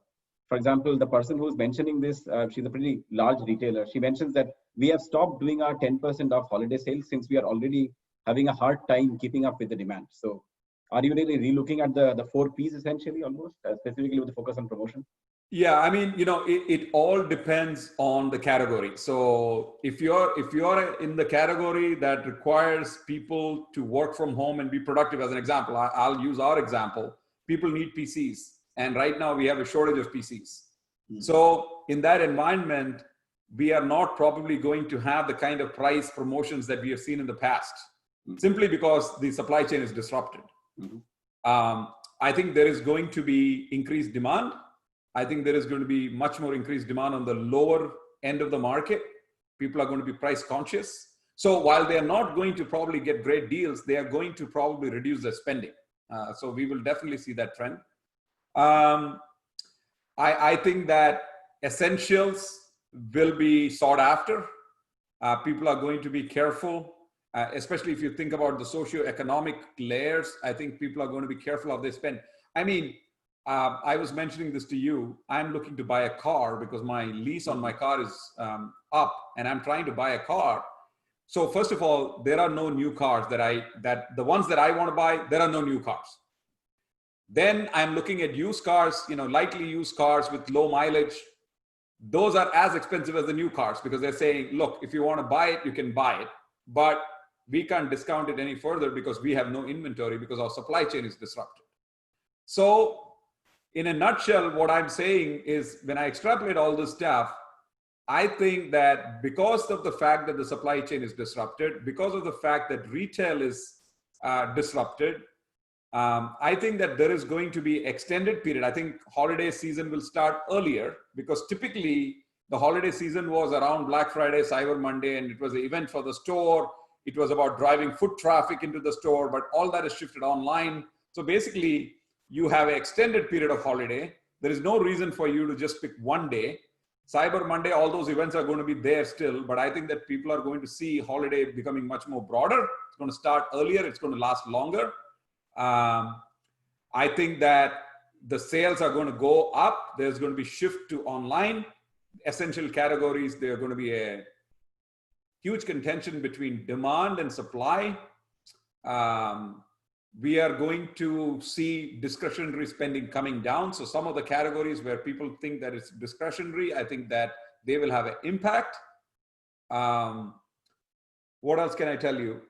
For example, the person who's mentioning this, she's a pretty large retailer. She mentions that we have stopped doing our 10% off holiday sales since we are already having a hard time keeping up with the demand. So are you really relooking at the 4 Ps essentially almost, specifically with the focus on promotion? Yeah, I mean, you know, it all depends on the category. So if you're in the category that requires people to work from home and be productive, as an example, I'll use our example. People need PCs. And right now we have a shortage of PCs. So in that environment, we are not probably going to have the kind of price promotions that we have seen in the past, simply because the supply chain is disrupted. I think there is going to be increased demand. I think there is going to be much more increased demand on the lower end of the market. People are going to be price conscious. So while they are not going to probably get great deals, they are going to probably reduce their spending. So we will definitely see that trend. I think that essentials will be sought after. People are going to be careful, especially if you think about the socio-economic layers. I think people are going to be careful how they spend. I mean, I was mentioning this to you. I'm looking to buy a car because my lease on my car is up and I'm trying to buy a car. So first of all, there are no new cars the ones that I want to buy, there are no new cars. Then I'm looking at used cars, you know, lightly used cars with low mileage. Those are as expensive as the new cars because they're saying, look, if you want to buy it, you can buy it. But we can't discount it any further because we have no inventory because our supply chain is disrupted. So in a nutshell, what I'm saying is when I extrapolate all this stuff, I think that because of the fact that the supply chain is disrupted, because of the fact that retail is disrupted, I think that there is going to be extended period. I think holiday season will start earlier because typically the holiday season was around Black Friday, Cyber Monday, and it was an event for the store. It was about driving foot traffic into the store, but all that is shifted online. So basically, you have an extended period of holiday. There is no reason for you to just pick one day. Cyber Monday, all those events are going to be there still, but I think that people are going to see holiday becoming much more broader. It's going to start earlier. It's going to last longer. I think that the sales are going to go up. There's going to be shift to online. Essential categories, there are going to be a huge contention between demand and supply. We are going to see discretionary spending coming down. So some of the categories where people think that it's discretionary, I think that they will have an impact. What else can I tell you?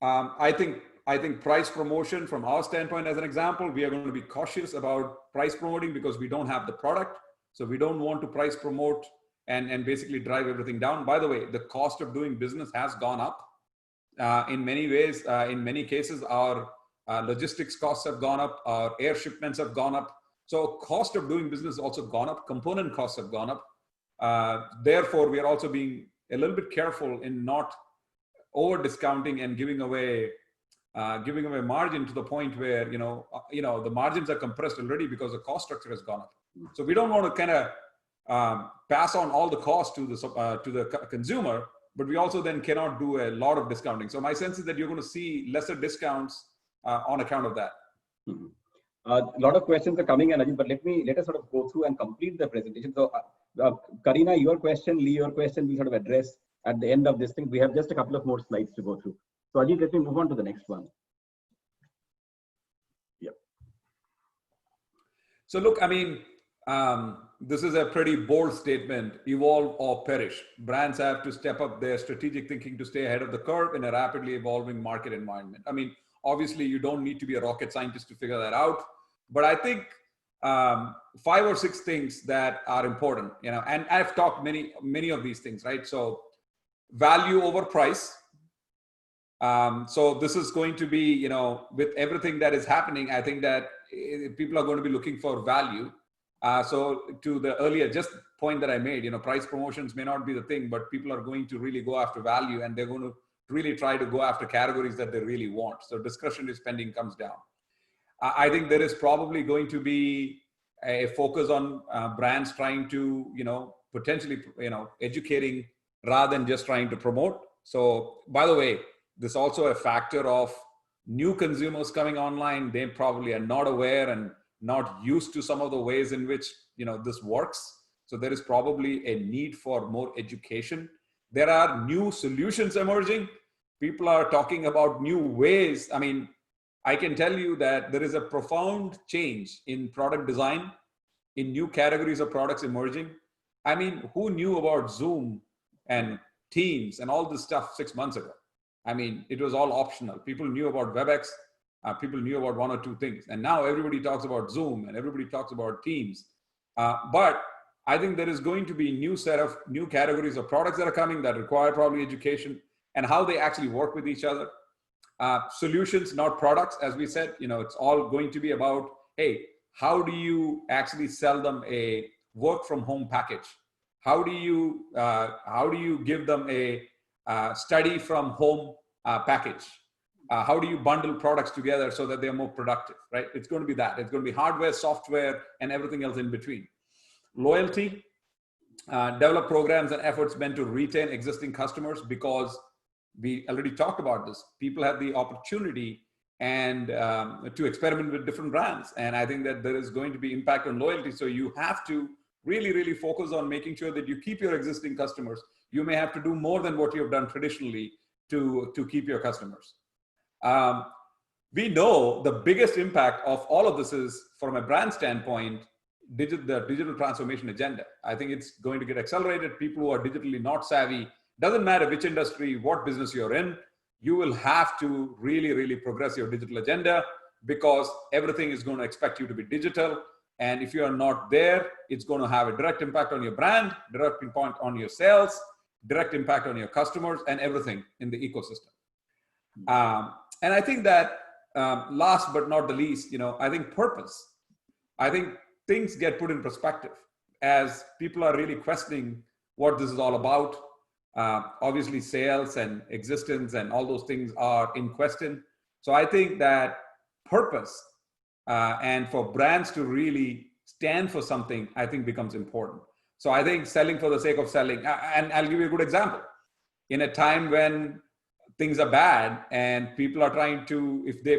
I think price promotion from our standpoint, as an example, we are going to be cautious about price promoting because we don't have the product. So we don't want to price promote and basically drive everything down. By the way, the cost of doing business has gone up in many ways. In many cases, our logistics costs have gone up, our air shipments have gone up. So cost of doing business has also gone up, component costs have gone up. Therefore, we are also being a little bit careful in not over discounting and giving away margin to the point where, the margins are compressed already because the cost structure has gone up. So we don't want to kind of pass on all the cost to the consumer, but we also then cannot do a lot of discounting. So my sense is that you're going to see lesser discounts on account of that. Mm-hmm. A lot of questions are coming in, Ajit, but let us sort of go through and complete the presentation. So, Karina, your question, Lee, your question, we sort of address at the end of this thing. We have just a couple of more slides to go through. So, Ajit, let me move on to the next one. Yeah. So, look, I mean, this is a pretty bold statement: evolve or perish. Brands have to step up their strategic thinking to stay ahead of the curve in a rapidly evolving market environment. I mean, obviously, you don't need to be a rocket scientist to figure that out. But I think 5 or 6 things that are important, and I've talked many of these things, right? So value over price. So this is going to be, with everything that is happening, I think that people are going to be looking for value. So to the earlier just point that I made, price promotions may not be the thing, but people are going to really go after value, and they're going to really try to go after categories that they really want. So discretionary spending comes down. I think there is probably going to be a focus on brands trying to, potentially, educating rather than just trying to promote. So by the way, there's also a factor of new consumers coming online. They probably are not aware and not used to some of the ways in which, this works. So there is probably a need for more education. There are new solutions emerging. People are talking about new ways. I mean, I can tell you that there is a profound change in product design, in new categories of products emerging. I mean, who knew about Zoom and Teams and all this stuff 6 months ago? I mean, it was all optional. People knew about WebEx. People knew about 1 or 2 things. And now everybody talks about Zoom and everybody talks about Teams. But I think there is going to be a new set of new categories of products that are coming that require probably education and how they actually work with each other. Solutions, not products, as we said, it's all going to be about, hey, how do you actually sell them a work from home package? How do you give them a study from home package? How do you bundle products together so that they're more productive, right? It's going to be that. It's going to be hardware, software, and everything else in between. Loyalty, develop programs and efforts meant to retain existing customers, because we already talked about this. People have the opportunity and to experiment with different brands. And I think that there is going to be impact on loyalty. So you have to really, really focus on making sure that you keep your existing customers. You may have to do more than what you've done traditionally to keep your customers. We know the biggest impact of all of this is, from a brand standpoint, the digital transformation agenda. I think it's going to get accelerated. People who are digitally not savvy, doesn't matter which industry, what business you're in, you will have to really, really progress your digital agenda, because everything is going to expect you to be digital. And if you are not there, it's going to have a direct impact on your brand, direct impact on your sales, direct impact on your customers, and everything in the ecosystem. And I think that last but not the least, I think purpose. I think things get put in perspective as people are really questioning what this is all about. Obviously, sales and existence and all those things are in question. So I think that purpose and for brands to really stand for something, I think becomes important. So I think selling for the sake of selling, and I'll give you a good example. In a time when things are bad and people are trying to,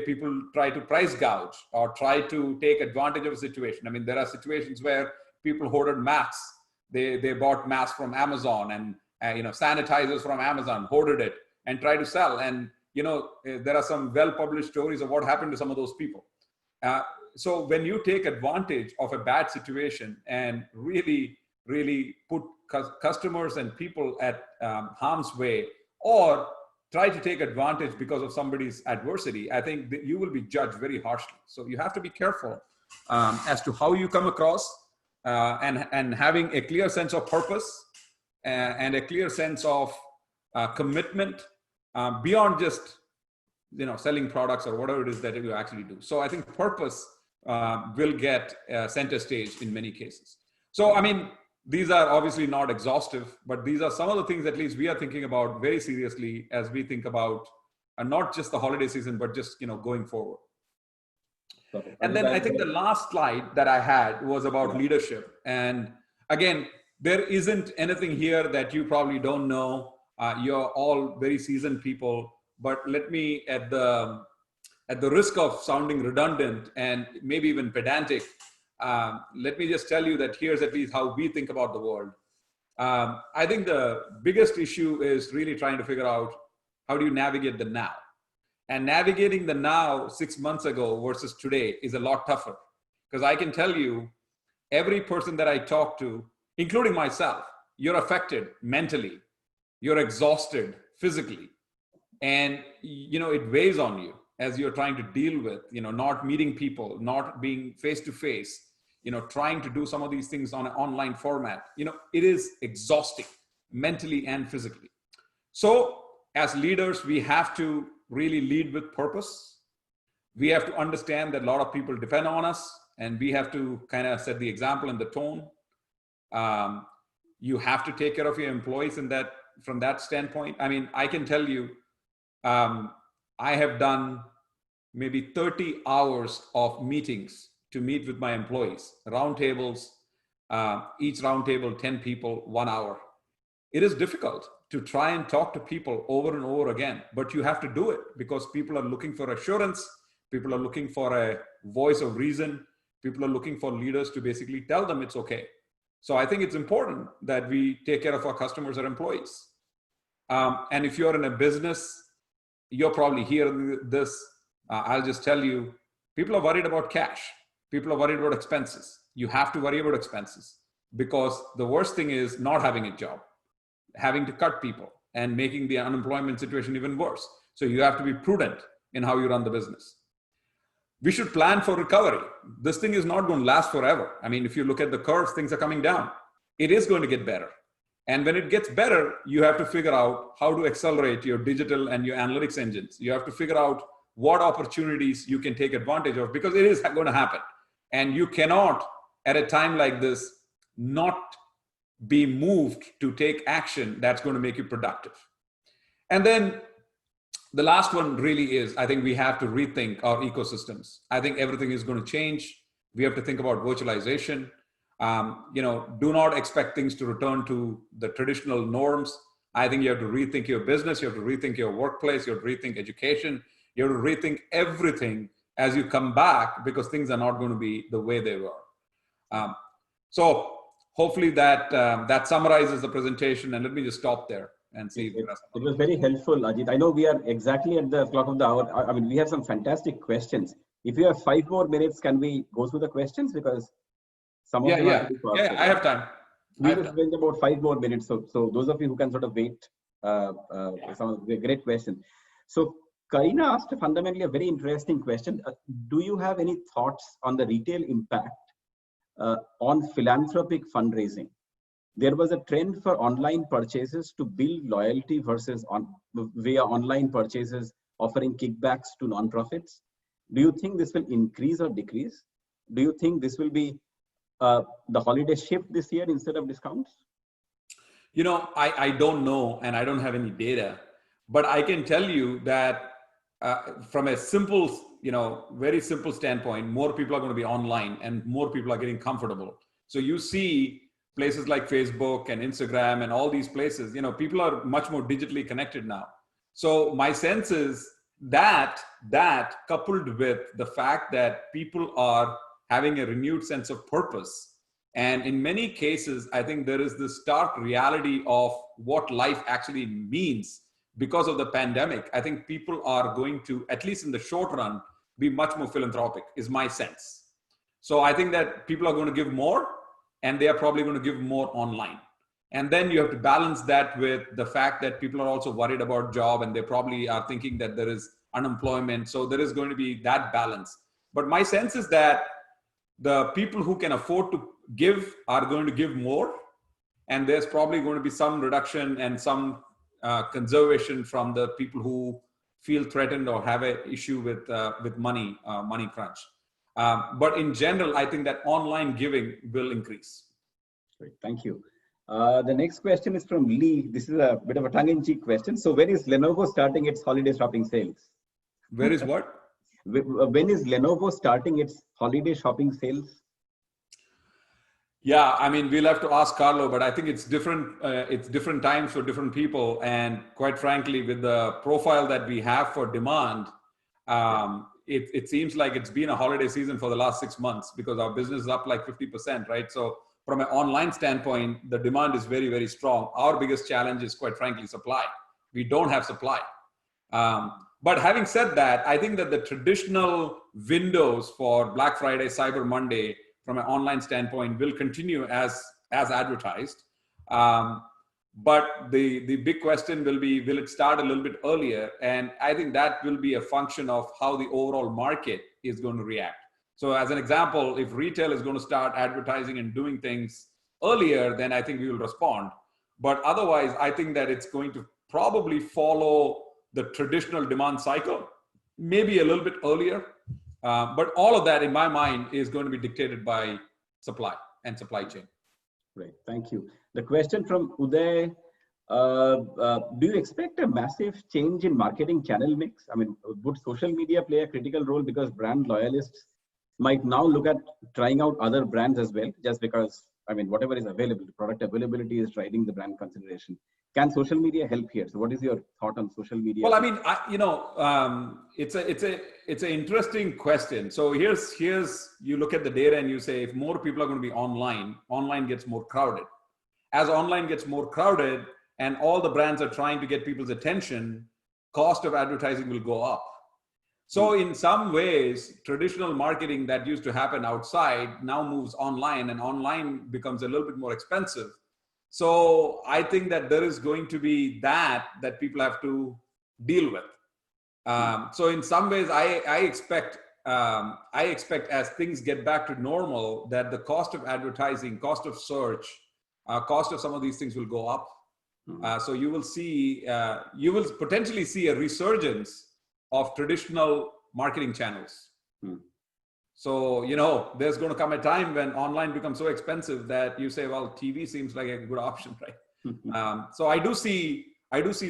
people try to price gouge or try to take advantage of a situation. I mean, there are situations where people hoarded masks. They bought masks from Amazon and sanitizers from Amazon, hoarded it and tried to sell. And there are some well-published stories of what happened to some of those people. So when you take advantage of a bad situation and really, really put customers and people at harm's way, or try to take advantage because of somebody's adversity, I think that you will be judged very harshly. So you have to be careful as to how you come across and having a clear sense of purpose and a clear sense of commitment beyond just selling products or whatever it is that you actually do. So I think purpose will get center stage in many cases. So I mean, these are obviously not exhaustive, but these are some of the things at least we are thinking about very seriously as we think about not just the holiday season, but just going forward. Okay. And then I think the last slide that I had was about leadership. And again, there isn't anything here that you probably don't know. You're all very seasoned people, but let me, at the risk of sounding redundant and maybe even pedantic, let me just tell you that here's at least how we think about the world. I think the biggest issue is really trying to figure out how do you navigate the now. And navigating the now 6 months ago versus today is a lot tougher. Because I can tell you, every person that I talk to, including myself, you're affected mentally, you're exhausted physically, and it weighs on you as you're trying to deal with, not meeting people, not being face-to-face, trying to do some of these things on an online format. It is exhausting mentally and physically. So as leaders, we have to really lead with purpose. We have to understand that a lot of people depend on us, and we have to kind of set the example and the tone. You have to take care of your employees from that standpoint. I mean, I can tell you, I have done maybe 30 hours of meetings to meet with my employees, roundtables, each roundtable, 10 people, 1 hour. It is difficult to try and talk to people over and over again, but you have to do it because people are looking for assurance. People are looking for a voice of reason. People are looking for leaders to basically tell them it's okay. So I think it's important that we take care of our customers or employees. And if you're in a business, you're probably hearing this. I'll just tell you, people are worried about cash. People are worried about expenses. You have to worry about expenses because the worst thing is not having a job, having to cut people and making the unemployment situation even worse. So you have to be prudent in how you run the business. We should plan for recovery. This thing is not going to last forever. I mean, if you look at the curves, things are coming down. It is going to get better. And when it gets better, you have to figure out how to accelerate your digital and your analytics engines. You have to figure out what opportunities you can take advantage of because it is going to happen. And you cannot, at a time like this, not be moved to take action that's going to make you productive. And then the last one really is, I think we have to rethink our ecosystems. I think everything is going to change. We have to think about virtualization. Do not expect things to return to the traditional norms. I think you have to rethink your business. You have to rethink your workplace. You have to rethink education. You have to rethink everything as you come back because things are not going to be the way they were. So hopefully that summarizes the presentation. And let me just stop there and see. It was very helpful, Ajit. I know we are exactly at the clock of the hour. I mean, we have some fantastic questions. If you have 5 more minutes, can we go through the questions? Because some of them are too fast. I have time. We will spend about 5 more minutes. So those of you who can sort of wait, some of the great questions. So Karina asked fundamentally a very interesting question. Do you have any thoughts on the retail impact on philanthropic fundraising? There was a trend for online purchases to build loyalty versus via online purchases offering kickbacks to nonprofits. Do you think this will increase or decrease? Do you think this will be the holiday shift this year instead of discounts? I don't know, and I don't have any data, but I can tell you that from a simple, very simple standpoint, more people are going to be online and more people are getting comfortable. So you see places like Facebook and Instagram and all these places, people are much more digitally connected now. So my sense is that coupled with the fact that people are having a renewed sense of purpose. And in many cases, I think there is this stark reality of what life actually means because of the pandemic. I think people are going to, at least in the short run, be much more philanthropic, is my sense. So I think that people are going to give more, and they are probably going to give more online. And then you have to balance that with the fact that people are also worried about job, and they probably are thinking that there is unemployment. So there is going to be that balance. But my sense is that the people who can afford to give are going to give more. And there's probably going to be some reduction and some conservation from the people who feel threatened or have an issue with money crunch. But in general, I think that online giving will increase. Great, thank you. The next question is from Lee. This is a bit of a tongue-in-cheek question. So when is Lenovo starting its holiday shopping sales? Where is what? When is Lenovo starting its holiday shopping sales? Yeah, I mean, we'll have to ask Carlo, but I think it's different times for different people. And quite frankly, with the profile that we have for demand, it seems like it's been a holiday season for the last 6 months because our business is up like 50%, right? So from an online standpoint, the demand is very, very strong. Our biggest challenge is, quite frankly, supply. We don't have supply. But having said that, I think that the traditional windows for Black Friday, Cyber Monday, from an online standpoint, will continue as advertised. But the big question will be, will it start a little bit earlier? And I think that will be a function of how the overall market is going to react. So as an example, if retail is going to start advertising and doing things earlier, then I think we will respond. But otherwise, I think that it's going to probably follow the traditional demand cycle, maybe a little bit earlier. But all of that, in my mind, is going to be dictated by supply and supply chain. Great, thank you. The question from Uday, do you expect a massive change in marketing channel mix? I mean, would social media play a critical role because brand loyalists might now look at trying out other brands as well, just because, I mean, whatever is available, product availability is driving the brand consideration. Can social media help here? So what is your thought on social media? Well, I mean, it's an interesting question. So here's you look at the data and you say, if more people are going to be online gets more crowded. As online gets more crowded and all the brands are trying to get people's attention, cost of advertising will go up. So in some ways, traditional marketing that used to happen outside now moves online, and online becomes a little bit more expensive. So I think that there is going to be that people have to deal with. So in some ways, I expect as things get back to normal, that the cost of advertising, cost of search, cost of some of these things will go up. So you will potentially see a resurgence of traditional marketing channels. So, there's going to come a time when online becomes so expensive that you say, well, TV seems like a good option, right? So I do see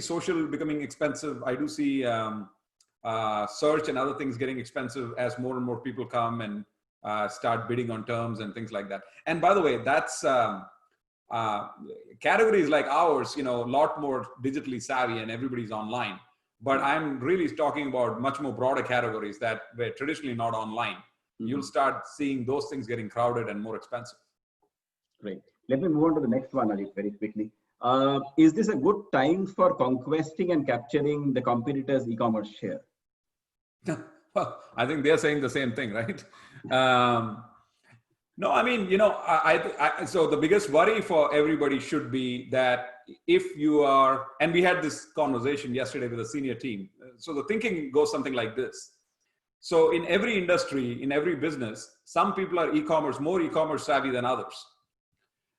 social becoming expensive. I do see search and other things getting expensive as more and more people come and start bidding on terms and things like that. And by the way, that's categories like ours, a lot more digitally savvy and everybody's online. But I'm really talking about much more broader categories that were traditionally not online. You'll start seeing those things getting crowded and more expensive. Great. Let me move on to the next one, Ajit, very quickly. Is this a good time for conquesting and capturing the competitors' e-commerce share? Well, I think they're saying the same thing, right? No, I mean, so the biggest worry for everybody should be that if you are, and we had this conversation yesterday with a senior team. So the thinking goes something like this. So in every industry, in every business, some people are more e-commerce savvy than others.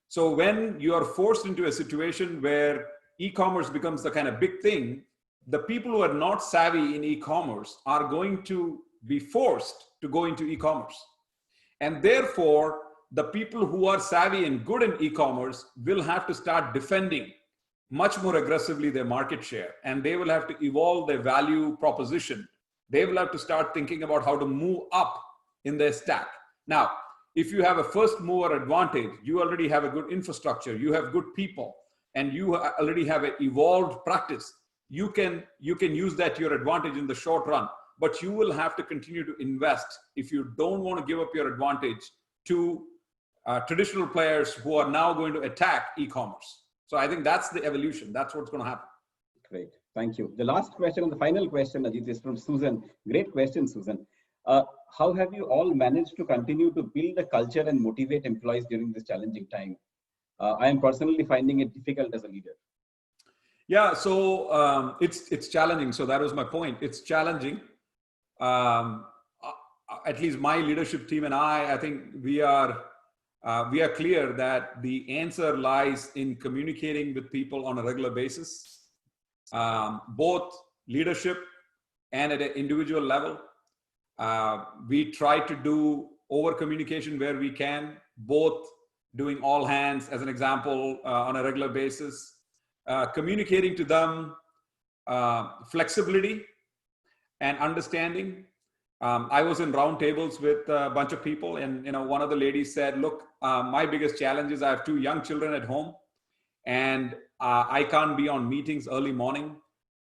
So when you are forced into a situation where e-commerce becomes the kind of big thing, the people who are not savvy in e-commerce are going to be forced to go into e-commerce. And therefore, the people who are savvy and good in e-commerce will have to start defending much more aggressively their market share, and they will have to evolve their value proposition. They will have to start thinking about how to move up in their stack. Now, if you have a first mover advantage, you already have a good infrastructure, you have good people, and you already have an evolved practice. You can use that to your advantage in the short run, but you will have to continue to invest if you don't want to give up your advantage to traditional players who are now going to attack e-commerce. So I think that's the evolution. That's what's going to happen. Great. Thank you. The last question and the final question, Ajit, is from Susan. Great question, Susan. How have you all managed to continue to build a culture and motivate employees during this challenging time? I am personally finding it difficult as a leader. Yeah, so it's challenging. So that was my point. It's challenging. At least my leadership team and I think we are clear that the answer lies in communicating with people on a regular basis, both leadership and at an individual level. We try to do over communication where we can, both doing all hands as an example on a regular basis, communicating to them flexibility and understanding. I was in roundtables with a bunch of people, and one of the ladies said, look, my biggest challenge is I have 2 young children at home, and I can't be on meetings early morning,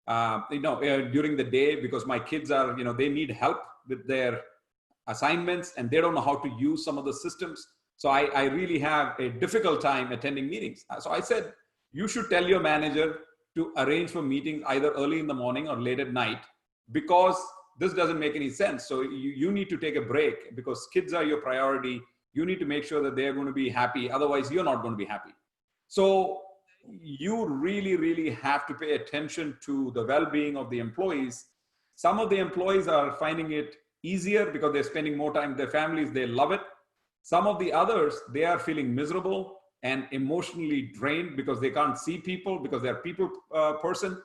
during the day, because my kids are, they need help with their assignments and they don't know how to use some of the systems. So I really have a difficult time attending meetings. So I said, you should tell your manager to arrange for meetings either early in the morning or late at night, because this doesn't make any sense. So you need to take a break, because kids are your priority. You need to make sure that they're going to be happy. Otherwise, you're not going to be happy. So you really, really have to pay attention to the well-being of the employees. Some of the employees are finding it easier because they're spending more time with their families. They love it. Some of the others, they are feeling miserable and emotionally drained because they can't see people, because they're a people person.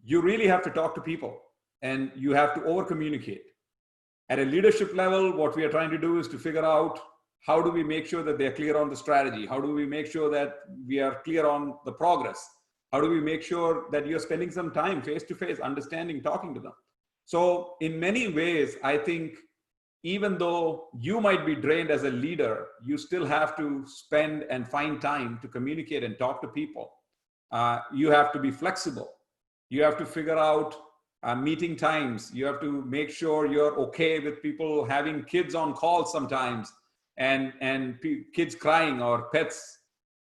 You really have to talk to people, and you have to over communicate. At a leadership level, what we are trying to do is to figure out, how do we make sure that they're clear on the strategy? How do we make sure that we are clear on the progress? How do we make sure that you're spending some time face-to-face, understanding, talking to them? So in many ways, I think even though you might be drained as a leader, you still have to spend and find time to communicate and talk to people. You have to be flexible. You have to figure out meeting times. You have to make sure you're okay with people having kids on call sometimes, and kids crying or pets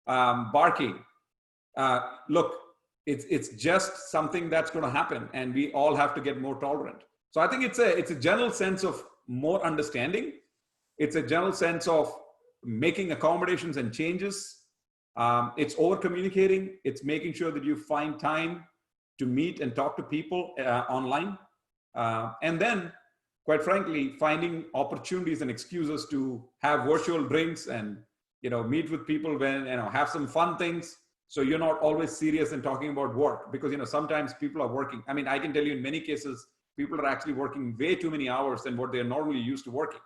barking. Look, it's just something that's going to happen, and we all have to get more tolerant. So I think it's a general sense of more understanding. It's a general sense of making accommodations and changes. It's over communicating. It's making sure that you find time to meet and talk to people online. And then, quite frankly, finding opportunities and excuses to have virtual drinks and, meet with people when, have some fun things. So you're not always serious in talking about work, because, sometimes people are working. I mean, I can tell you in many cases, people are actually working way too many hours than what they're normally used to working.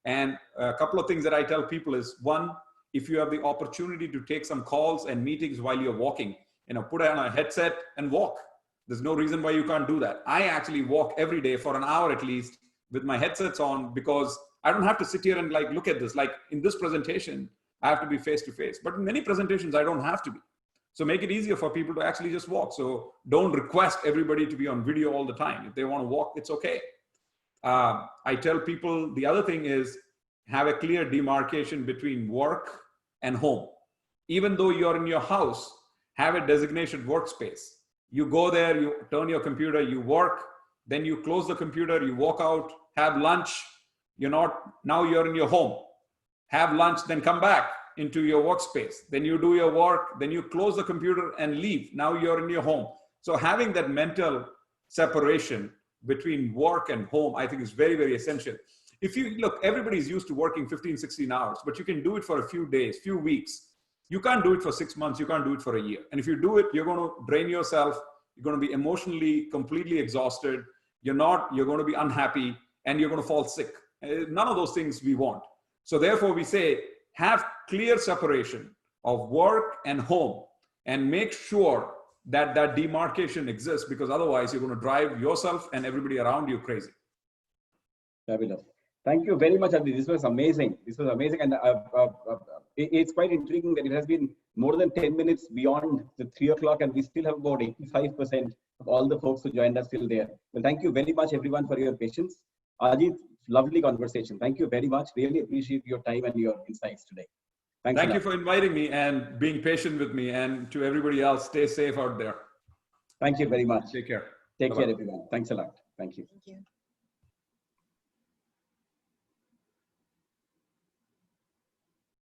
And a couple of things that I tell people is, one, if you have the opportunity to take some calls and meetings while you're walking, put on a headset and walk. There's no reason why you can't do that. I actually walk every day for an hour at least with my headsets on, because I don't have to sit here and look at this. Like in this presentation, I have to be face to face, but in many presentations, I don't have to be. So make it easier for people to actually just walk. So don't request everybody to be on video all the time. If they want to walk, it's okay. I tell people the other thing is, have a clear demarcation between work and home. Even though you're in your house, have a designated workspace. You go there, you turn your computer, you work, then you close the computer, you walk out, have lunch. Now you're in your home. Have lunch, then come back. into your workspace. Then you do your work, then you close the computer and leave. Now you're in your home. So having that mental separation between work and home, I think is very, very essential. If you look, everybody's used to working 15, 16 hours, but you can do it for a few days, few weeks. You can't do it for 6 months. You can't do it for a year. And if you do it, you're going to drain yourself. You're going to be emotionally completely exhausted. You're going to be unhappy, and you're going to fall sick. None of those things we want. So therefore we say, have clear separation of work and home, and make sure that that demarcation exists, because otherwise you're going to drive yourself and everybody around you crazy. Fabulous. Thank you very much, Ajit. This was amazing. This was amazing. And it's quite intriguing that it has been more than 10 minutes beyond the 3 o'clock, and we still have about 85% of all the folks who joined us still there. Well, thank you very much, everyone, for your patience. Ajit, lovely conversation. Thank you very much. Really appreciate your time and your insights today. Thank you for inviting me and being patient with me, and to everybody else, stay safe out there. Thank you very much. Take care. Take Bye-bye. care, everyone. Thanks a lot. Thank you. Thank you.